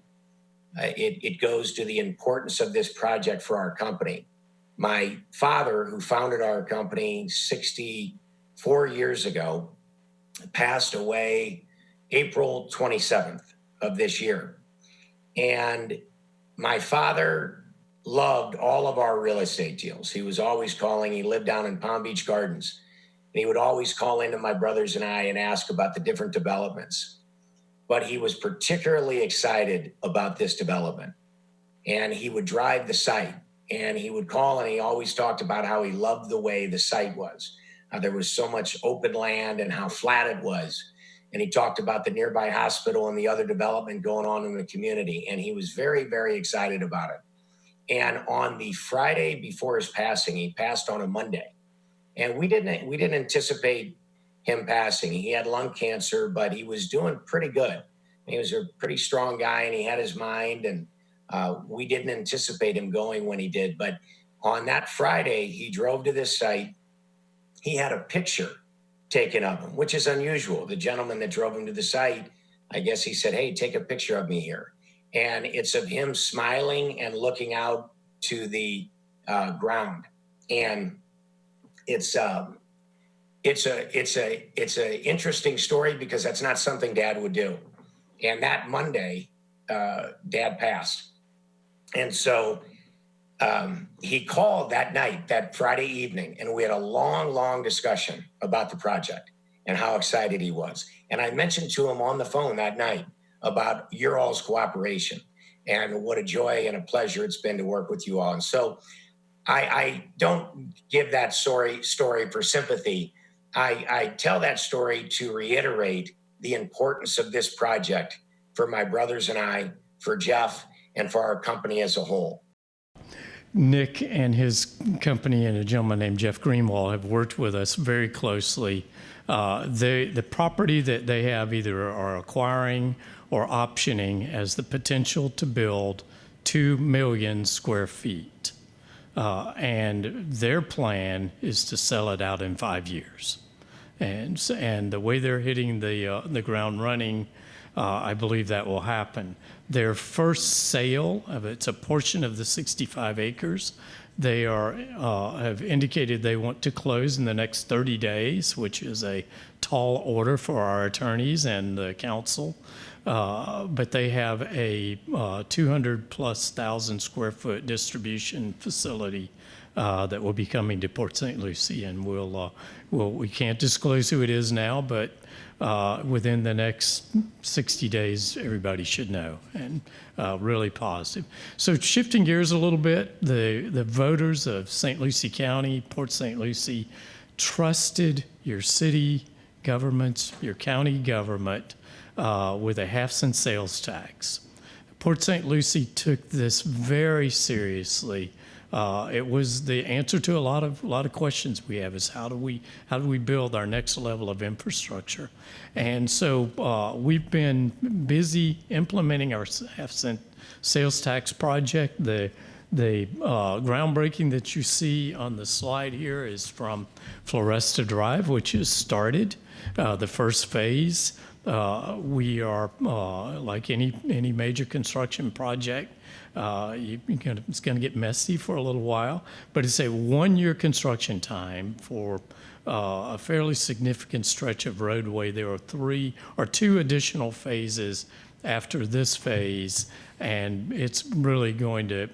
it goes to the importance of this project for our company. My father, who founded our company 64 years ago, passed away April 27th of this year. And my father loved all of our real estate deals. He was always calling. He lived down in Palm Beach Gardens. And he would always call into my brothers and I and ask about the different developments. But he was particularly excited about this development. And he would drive the site, and he would call, and he always talked about how he loved the way the site was. How there was so much open land and how flat it was. And he talked about the nearby hospital and the other development going on in the community. And he was very, very excited about it. And on the Friday before his passing, he passed on a Monday. And we didn't anticipate him passing. He had lung cancer, but he was doing pretty good. He was a pretty strong guy, and he had his mind, and we didn't anticipate him going when he did. But on that Friday, he drove to this site. He had a picture taken of him, which is unusual. The gentleman that drove him to the site, I guess he said, "Hey, take a picture of me here." And it's of him smiling and looking out to the ground. And it's a interesting story because that's not something Dad would do. And that Monday, Dad passed. And so he called that night, that Friday evening, and we had a long, long discussion about the project and how excited he was. And I mentioned to him on the phone that night about your all's cooperation and what a joy and a pleasure it's been to work with you all. And so I don't give that story for sympathy. I tell that story to reiterate the importance of this project for my brothers and I, for Jeff, and for our company as a whole. Nick and his company and a gentleman named Jeff Greenwald have worked with us very closely. The property that they have either are acquiring or optioning has the potential to build 2 million square feet. and their plan is to sell it out in 5 years. And the way they're hitting the ground running, I believe that will happen. Their first sale it's a portion of the 65 acres. They have indicated they want to close in the next 30 days, which is a tall order for our attorneys and the council. But they have a 200,000+ square foot distribution facility that will be coming to Port St. Lucie, and we can't disclose who it is now, but within the next 60 days, everybody should know, and really positive. So shifting gears a little bit, the voters of St. Lucie County, Port St. Lucie, trusted your city governments, your county government, with a half-cent sales tax. Port St. Lucie took this very seriously. It was the answer to a lot of questions we have: is how do we build our next level of infrastructure? And so we've been busy implementing our half-cent sales tax project. The groundbreaking that you see on the slide here is from Floresta Drive, which is started, the first phase. We are, like any major construction project, it's going to get messy for a little while, but it's a 1-year construction time for a fairly significant stretch of roadway. There are 2 additional phases after this phase, and it's really going to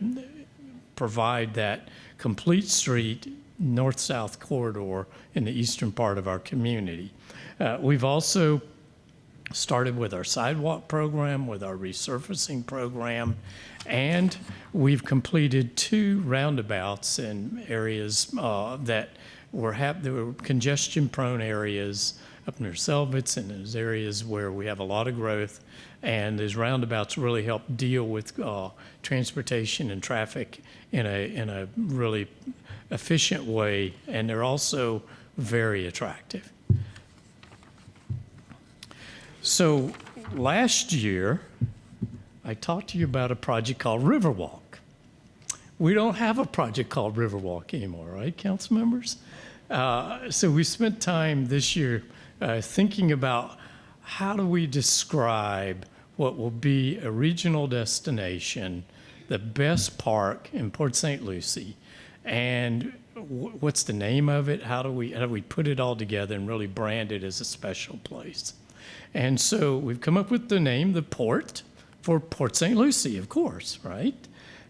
provide that complete street north-south corridor in the eastern part of our community. We've also started with our sidewalk program, with our resurfacing program, and we've completed 2 roundabouts in areas that were congestion-prone areas up near Selvitz, and those areas where we have a lot of growth. And those roundabouts really help deal with transportation and traffic in a really efficient way, and they're also very attractive. So last year, I talked to you about a project called Riverwalk. We don't have a project called Riverwalk anymore, right, council members? So we spent time this year thinking about how do we describe what will be a regional destination, the best park in Port St. Lucie, and what's the name of it? How do we put it all together and really brand it as a special place? And so we've come up with the name, the Port, for Port St. Lucie, of course, right?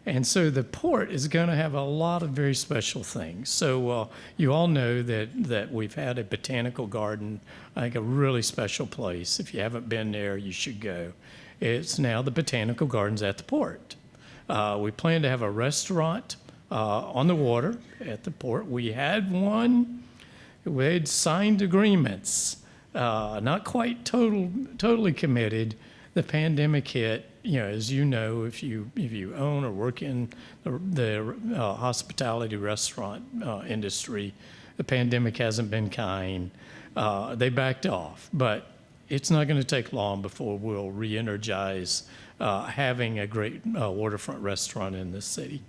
And so the Port is going to have a lot of very special things. So you all know that we've had a botanical garden, I think a really special place. If you haven't been there, you should go. It's now the Botanical Gardens at the Port. We plan to have a restaurant on the water at the Port. We had one. We had signed agreements. Not quite totally committed. The pandemic hit. As you know, if you own or work in the hospitality restaurant industry, the pandemic hasn't been kind. They backed off, but it's not going to take long before we'll re-energize having a great waterfront restaurant in this city.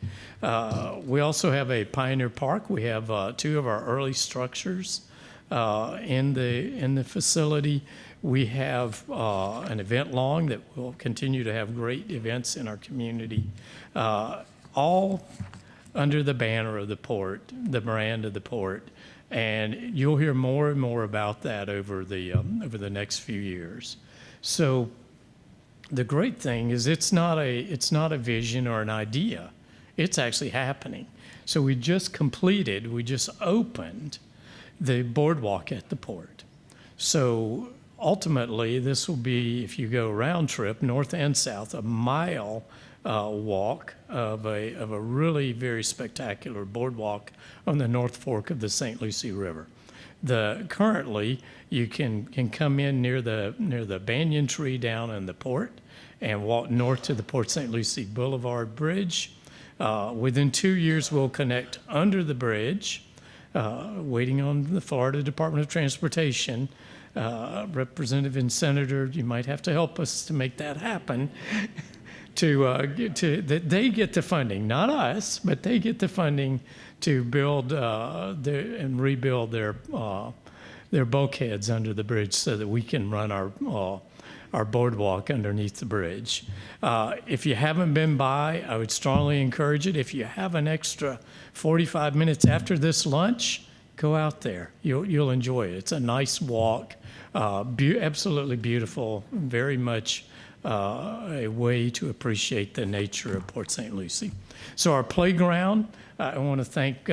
We also have a Pioneer Park. We have 2 of our early structures in the facility. We have an event lawn that will continue to have great events in our community, all under the banner of the Port, the brand of the Port. And you'll hear more and more about that over the next few years. So the great thing is it's not a vision or an idea. It's actually happening. So we just opened the boardwalk at the Port. So ultimately, this will be, if you go round trip, north and south, a mile walk of a really very spectacular boardwalk on the North Fork of the St. Lucie River. Currently, you can come in near the banyan tree down in the Port and walk north to the Port St. Lucie Boulevard Bridge. Within 2 years, we'll connect under the bridge, waiting on the Florida Department of Transportation. Representative and Senator, you might have to help us to make that happen. that they get the funding, not us, but they get the funding to build and rebuild their bulkheads under the bridge so that we can run our boardwalk underneath the bridge. If you haven't been by, I would strongly encourage it. If you have an extra 45 minutes after this lunch, go out there. You'll enjoy it. It's a nice walk, absolutely beautiful, very much a way to appreciate the nature of Port St. Lucie. So our playground, I want to thank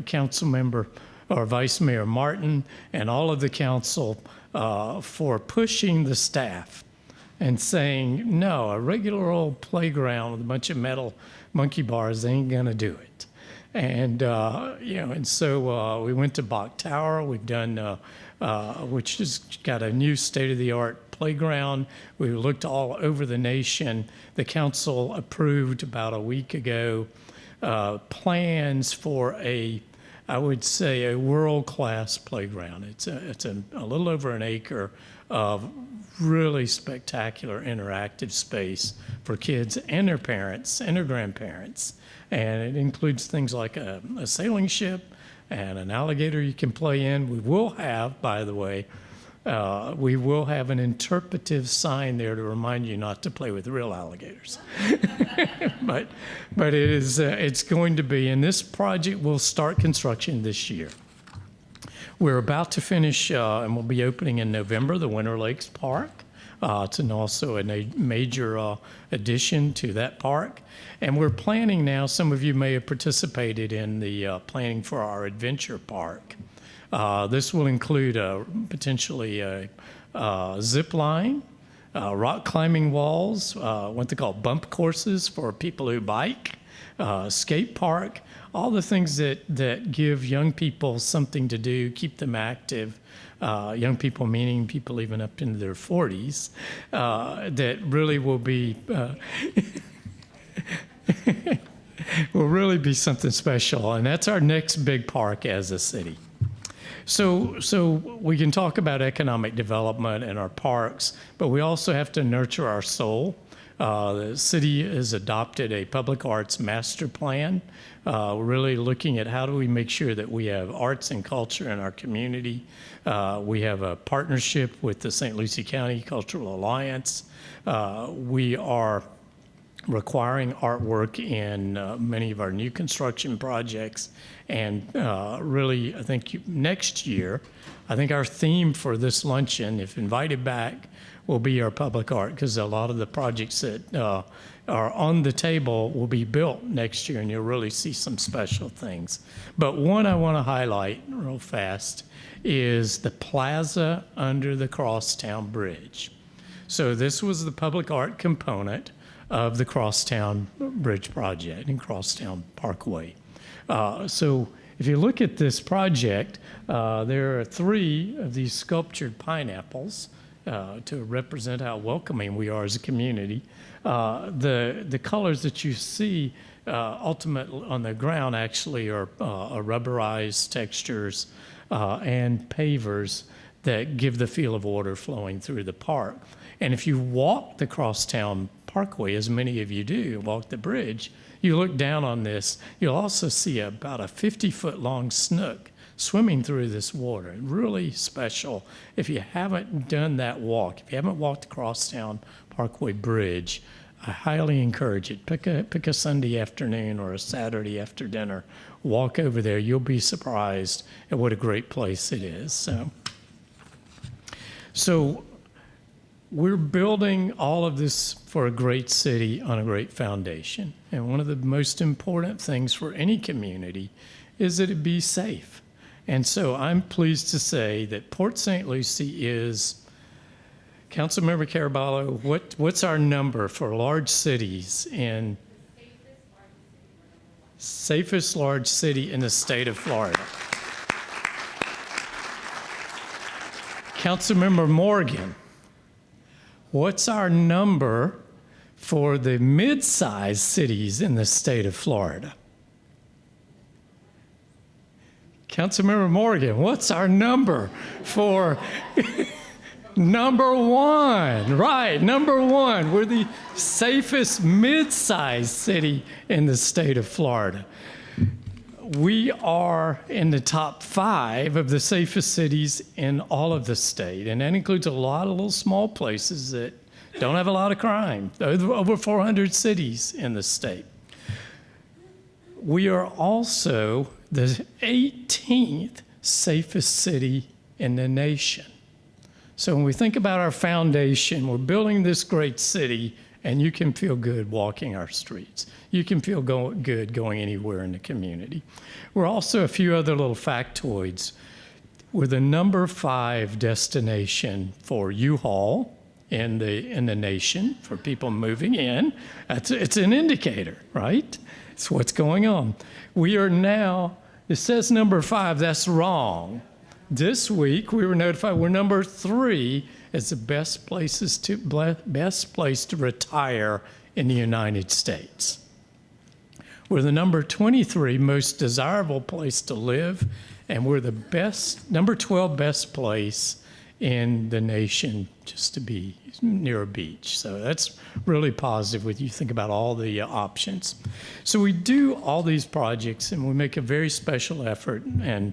Council Member or Vice Mayor Martin and all of the council for pushing the staff and saying, no, a regular old playground with a bunch of metal monkey bars ain't gonna do it. And and so we went to Bach Tower. We've done, which has got a new state-of-the-art playground. We looked all over the nation. The council approved about a week ago plans for I would say a world-class playground. It's a little over an acre of really spectacular interactive space for kids and their parents and their grandparents. And it includes things like a sailing ship and an alligator you can play in. We will have, by the way, we will have an interpretive sign there to remind you not to play with real alligators. but it's going to be, and this project will start construction this year. We're about to finish, and we'll be opening in November, the Winter Lakes Park. It's also a major addition to that park. And we're planning now, some of you may have participated in the planning for our adventure park. This will include potentially a zip line, rock climbing walls, what they call bump courses for people who bike, skate park, all the things that give young people something to do, keep them active. Young people meaning people even up into their 40s, that really will be will really be something special. And that's our next big park as a city. So we can talk about economic development and our parks, but we also have to nurture our soul. The city has adopted a public arts master plan. We're really looking at how do we make sure that we have arts and culture in our community. We have a partnership with the St. Lucie County Cultural Alliance. We are requiring artwork in many of our new construction projects. And really, I think next year, I think our theme for this luncheon, if invited back, will be our public art, because a lot of the projects that are on the table will be built next year, and you'll really see some special things. But one I want to highlight real fast is the plaza under the Crosstown Bridge. So this was the public art component of the Crosstown Bridge project in Crosstown Parkway. So if you look at this project, there are 3 of these sculptured pineapples to represent how welcoming we are as a community. The colors that you see ultimately on the ground actually are rubberized textures and pavers that give the feel of water flowing through the park. And if you walk the Crosstown Parkway, as many of you do, walk the bridge, you look down on this, you'll also see about a 50-foot long snook swimming through this water. Really special. If you haven't done that walk, if you haven't walked the Crosstown Parkway Bridge, I highly encourage it. Pick a Sunday afternoon or a Saturday after dinner. Walk over there. You'll be surprised at what a great place it is. So we're building all of this for a great city on a great foundation. And one of the most important things for any community is that it be safe. And so I'm pleased to say that Port St. Lucie is, Councilmember Caraballo, what's our number for large cities in safest large city in the state of Florida? Councilmember Morgan, what's our number for the mid-sized cities in the state of Florida? Councilmember Morgan, what's our number for Number one, right, number one. We're the safest mid-sized city in the state of Florida. We are in the top 5 of the safest cities in all of the state, and that includes a lot of little small places that don't have a lot of crime. Over 400 cities in the state. We are also the 18th safest city in the nation. So when we think about our foundation, we're building this great city, and you can feel good walking our streets. You can feel good going anywhere in the community. We're also a few other little factoids. We're the number 5 destination for U-Haul in the nation, for people moving in. It's an indicator, right? It's what's going on. We are now, it says number 5, that's wrong. This week, we were notified we're number 3 as the best place to retire in the United States. We're the number 23 most desirable place to live, and we're the number 12 best place in the nation just to be near a beach. So that's really positive when you think about all the options. So we do all these projects, and we make a very special effort, and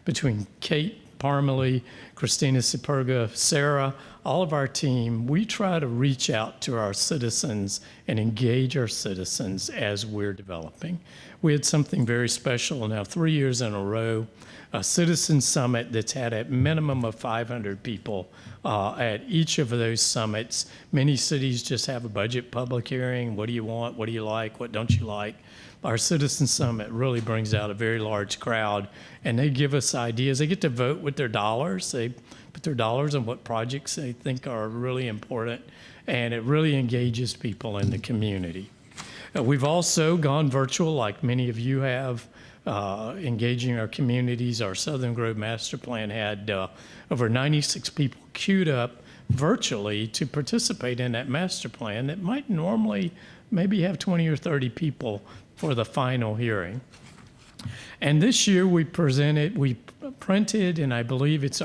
between Kate Parmalee, Christina Superga, Sarah, all of our team, we try to reach out to our citizens and engage our citizens as we're developing. We had something very special now 3 years in a row, a citizen summit that's had a minimum of 500 people at each of those summits. Many cities just have a budget public hearing. What do you want? What do you like? What don't you like? Our Citizen Summit really brings out a very large crowd, and they give us ideas. They get to vote with their dollars. They put their dollars on what projects they think are really important, and it really engages people in the community. We've also gone virtual, like many of you have, engaging our communities. Our Southern Grove Master Plan had over 96 people queued up virtually to participate in that master plan that might normally maybe have 20 or 30 people for the final hearing. And this year we printed, and I believe it's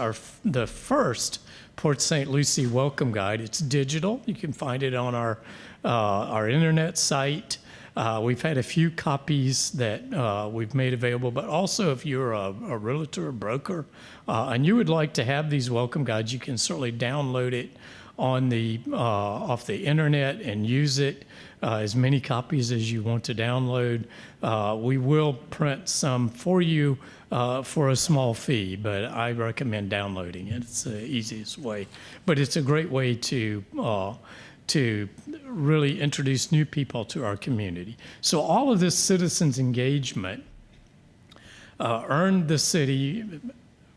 the first Port St. Lucie welcome guide. It's digital. You can find it on our internet site. We've had a few copies that we've made available, but also if you're a realtor or broker and you would like to have these welcome guides, you can certainly download it on off the internet and use it. As many copies as you want to download. We will print some for you for a small fee, but I recommend downloading it. It's the easiest way. But it's a great way to really introduce new people to our community. So all of this citizens engagement earned the city,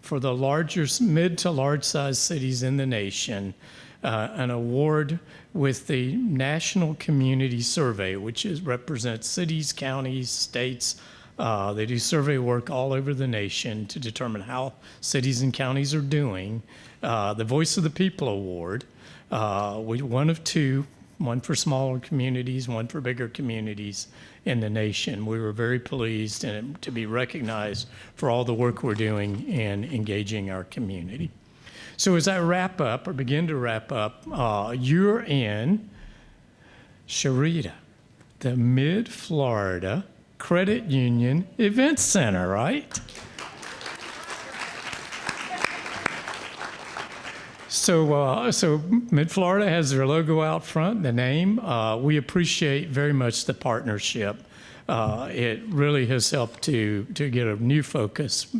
for the mid to large size cities in the nation, an award with the National Community Survey, which represents cities, counties, states. They do survey work all over the nation to determine how cities and counties are doing. The Voice of the People Award, one of 2, one for smaller communities, one for bigger communities in the nation. We were very pleased to be recognized for all the work we're doing in engaging our community. So as I wrap up, or begin to wrap up, you're in Sharita, the Mid-Florida Credit Union Event Center, right? So Mid-Florida has their logo out front, the name. We appreciate very much the partnership. It really has helped to get a new focus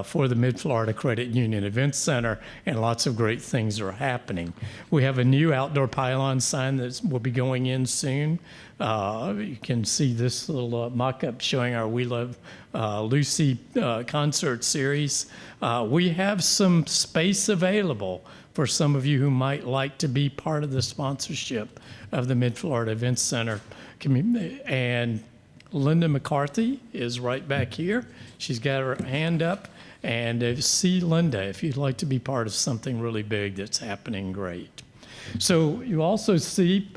for the Mid-Florida Credit Union Event Center, and lots of great things are happening. We have a new outdoor pylon sign that will be going in soon. You can see this little mock-up showing our We Love Lucy concert series. We have some space available for some of you who might like to be part of the sponsorship of the Mid-Florida Event Center. And Linda McCarthy is right back here. She's got her hand up. And see Linda if you'd like to be part of something really big that's happening, great. So you also see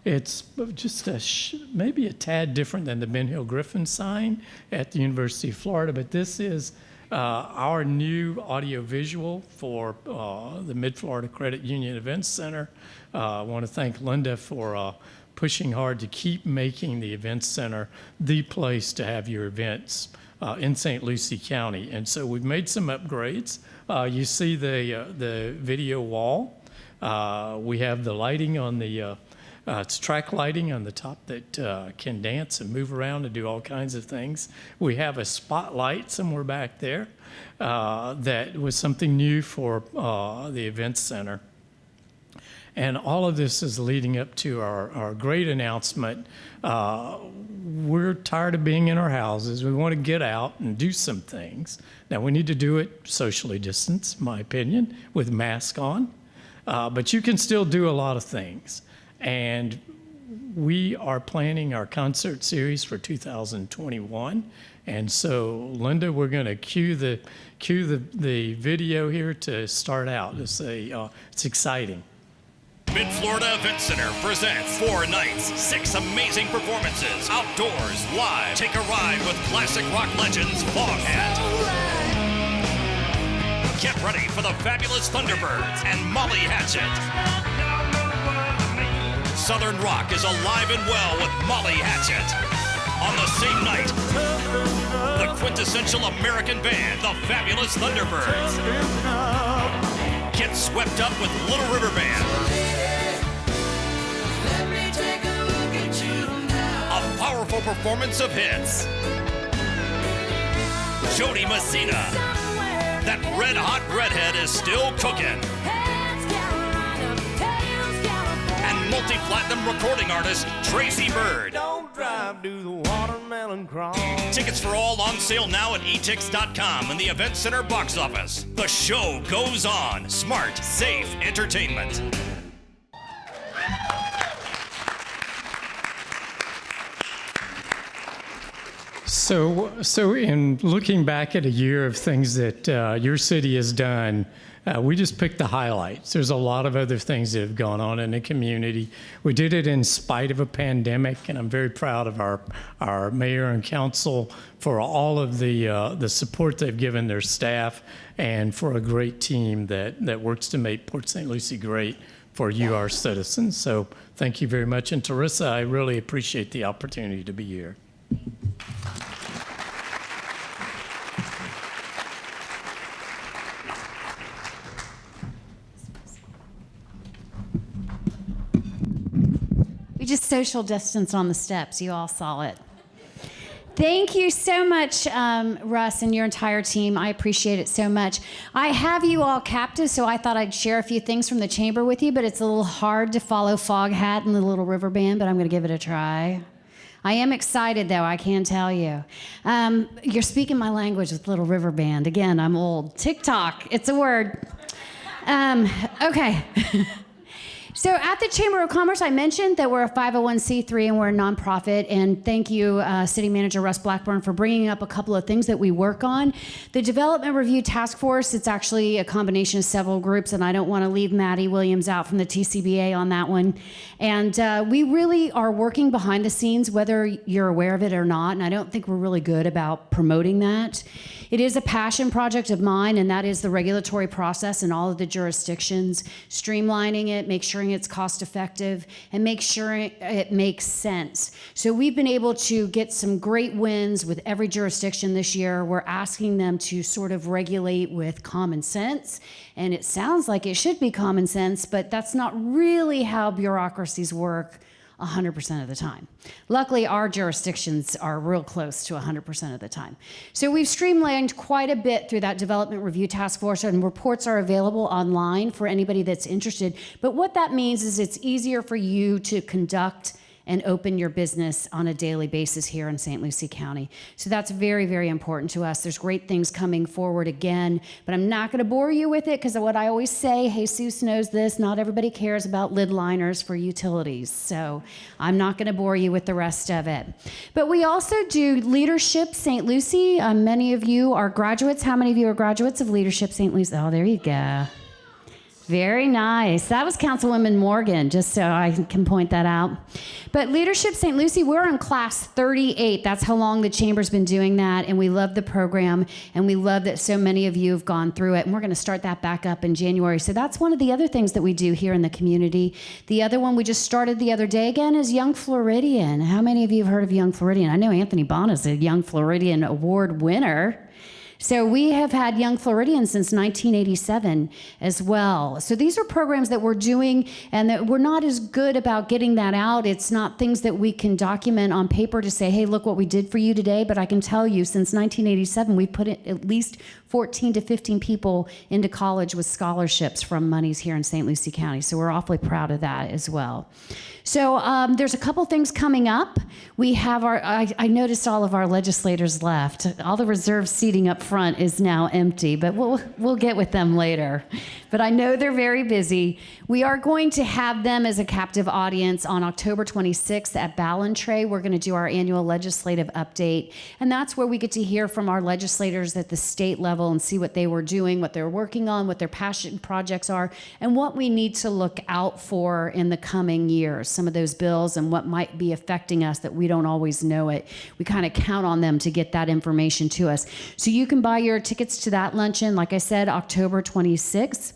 it's just maybe a tad different than the Ben Hill Griffin sign at the University of Florida, but this is Our new audiovisual for the Mid-Florida Credit Union Events Center. I want to thank Linda for pushing hard to keep making the Events Center the place to have your events in St. Lucie County. And so we've made some upgrades. You see the video wall. We have the lighting on the it's track lighting on the top that can dance and move around and do all kinds of things. We have a spotlight somewhere back there that was something new for the Events Center. And all of this is leading up to our great announcement. We're tired of being in our houses. We want to get out and do some things. Now, we need to do it socially distanced, in my opinion, with masks on. But you can still do a lot of things. And we are planning our concert series for 2021. And so, Linda, we're going to cue the video here to start out. To say it's exciting. Mid-Florida Event Center presents 4 nights, 6 amazing performances, outdoors, live. Take a ride with classic rock legends Foghat. Get ready for the fabulous Thunderbirds and Molly Hatchet. Southern rock is alive and well with Molly Hatchet. On the same night, the quintessential American band, the fabulous Thunderbirds. Get swept up with Little River Band. A powerful performance of hits. Jody Messina. That red-hot redhead is still cooking. And multi-platinum recording artist Tracy Bird. Don't drive to the watermelon crawl. Tickets for all on sale now at etix.com and the Event Center box office. The show goes on. Smart, safe entertainment. So in looking back at a year of things that your city has done, we just picked the highlights. There's a lot of other things that have gone on in the community. We did it in spite of a pandemic, and I'm very proud of our mayor and council for all of the support they've given their staff and for a great team that works to make Port St. Lucie great for you, our citizens. So thank you very much. And Teresa, I really appreciate the opportunity to be here. We just social distanced on the steps. You all saw it. Thank you so much, Russ, and your entire team. I appreciate it so much. I have you all captive, so I thought I'd share a few things from the chamber with you, but it's a little hard to follow Foghat and the Little River Band, but I'm going to give it a try. I am excited, though, I can tell you. You're speaking my language with Little River Band. Again, I'm old. TikTok, it's a word. Okay. So at the Chamber of Commerce, I mentioned that we're a 501c3 and we're a nonprofit. And thank you, City Manager Russ Blackburn, for bringing up a couple of things that we work on. The Development Review Task Force, it's actually a combination of several groups, and I don't want to leave Maddie Williams out from the TCBA on that one. And we really are working behind the scenes, whether you're aware of it or not, and I don't think we're really good about promoting that. It is a passion project of mine, and that is the regulatory process in all of the jurisdictions, streamlining it, make sure it's cost effective, and make sure it makes sense. So we've been able to get some great wins with every jurisdiction this year. We're asking them to sort of regulate with common sense, and it sounds like it should be common sense, but that's not really how bureaucracies work 100% of the time. Luckily, our jurisdictions are real close to 100% of the time. So we've streamlined quite a bit through that Development Review Task Force, and reports are available online for anybody that's interested. But what that means is it's easier for you to conduct and open your business on a daily basis here in St. Lucie County. So that's very, very important to us. There's great things coming forward again, but I'm not gonna bore you with it because of what I always say, Jesus knows this, not everybody cares about lid liners for utilities. So I'm not gonna bore you with the rest of it. But we also do Leadership St. Lucie. Many of you are graduates. How many of you are graduates of Leadership St. Lucie? Oh, there you go. Very nice. That was Councilwoman Morgan, just so I can point that out. But Leadership St. Lucie, we're in class 38. That's how long the Chamber's been doing that, and we love the program, and we love that so many of you have gone through it, and we're going to start that back up in January. So that's one of the other things that we do here in the community. The other one we just started the other day again is Young Floridian. How many of you have heard of Young Floridian? I know Anthony Bona's a Young Floridian Award winner. So we have had Young Floridians since 1987 as well. So these are programs that we're doing, and that we're not as good about getting that out. It's not things that we can document on paper to say, hey, look what we did for you today. But I can tell you, since 1987, we've put at least 14 to 15 people into college with scholarships from monies here in St. Lucie County. So we're awfully proud of that as well. So there's a couple things coming up. We have I noticed all of our legislators left. All the reserve seating up front is now empty, but we'll get with them later. But I know they're very busy. We are going to have them as a captive audience on October 26th at Ballantrae. We're going to do our annual legislative update, and that's where we get to hear from our legislators at the state level and see what they were doing, what they're working on, what their passion projects are, and what we need to look out for in the coming years. Some of those bills and what might be affecting us that we don't always know it. We kind of count on them to get that information to us. So you can buy your tickets to that luncheon, like I said, October 26th.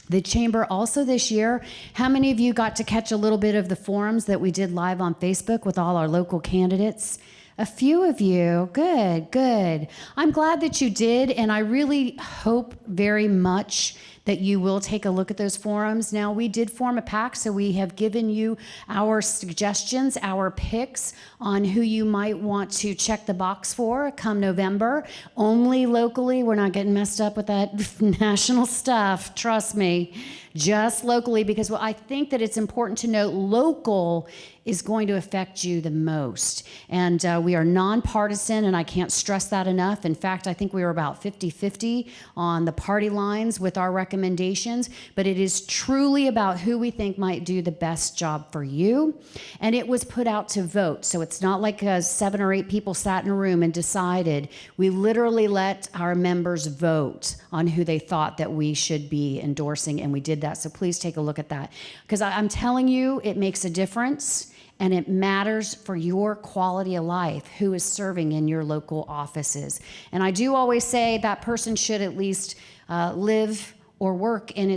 The Chamber also this year, how many of you got to catch a little bit of the forums that we did live on Facebook with all our local candidates? A few of you. Good, good. I'm glad that you did, and I really hope very much that you will take a look at those forums. Now, we did form a pack, so we have given you our suggestions, our picks on who you might want to check the box for come November. Only locally. We're not getting messed up with that national stuff, trust me. Just locally, because I think that it's important to note local is going to affect you the most. And we are nonpartisan, and I can't stress that enough. In fact, I think we were about 50-50 on the party lines with our recommendations, but it is truly about who we think might do the best job for you. And it was put out to vote, so it's not like 7 or 8 people sat in a room and decided. We literally let our members vote on who they thought that we should be endorsing, and we did that. So please take a look at that, because I'm telling you, it makes a difference. And it matters for your quality of life, who is serving in your local offices. And I do always say that person should at least live or work in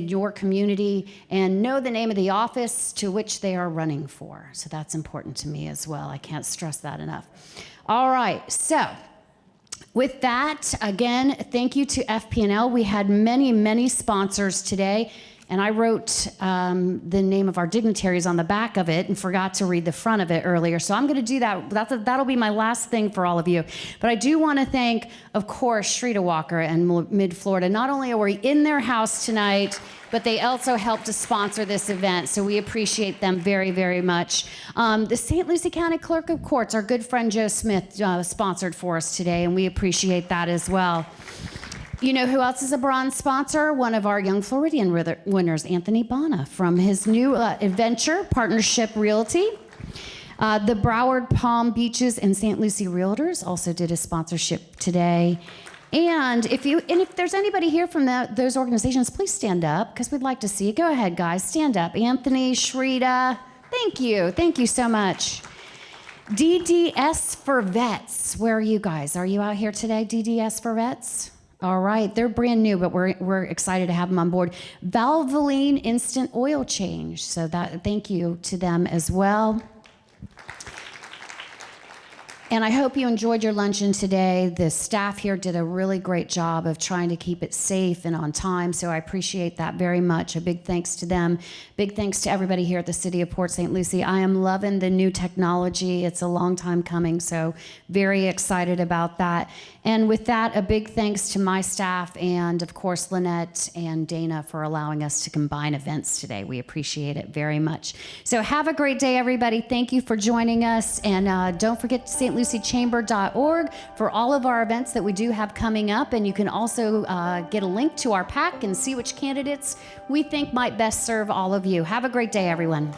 your community and know the name of the office to which they are running for. So that's important to me as well. I can't stress that enough. All right, so with that, again, thank you to FP&L. We had many, many sponsors today. And I wrote the name of our dignitaries on the back of it and forgot to read the front of it earlier. So I'm going to do that. That'll be my last thing for all of you. But I do want to thank, of course, Shrita Walker and Mid-Florida. Not only are we in their house tonight, but they also helped to sponsor this event. So we appreciate them very, very much. The St. Lucie County Clerk of Courts, our good friend Joe Smith, sponsored for us today, and we appreciate that as well. You know who else is a bronze sponsor? One of our Young Floridian winners, Anthony Bona, from his new adventure, Partnership Realty. The Broward Palm Beaches and St. Lucie Realtors also did a sponsorship today. And if there's anybody here from those organizations, please stand up, because we'd like to see you. Go ahead, guys, stand up. Anthony, Shrita, thank you so much. DDS for Vets, where are you guys? Are you out here today, DDS for Vets? All right, they're brand new, but we're excited to have them on board. Valvoline Instant Oil Change, so thank you to them as well. And I hope you enjoyed your luncheon today. The staff here did a really great job of trying to keep it safe and on time, so I appreciate that very much. A big thanks to them. Big thanks to everybody here at the City of Port St. Lucie. I am loving the new technology. It's a long time coming, so very excited about that. And with that, a big thanks to my staff and, of course, Lynette and Dana for allowing us to combine events today. We appreciate it very much. So have a great day, everybody. Thank you for joining us. And don't forget stluciechamber.org for all of our events that we do have coming up. And you can also get a link to our PAC and see which candidates we think might best serve all of you. Have a great day, everyone.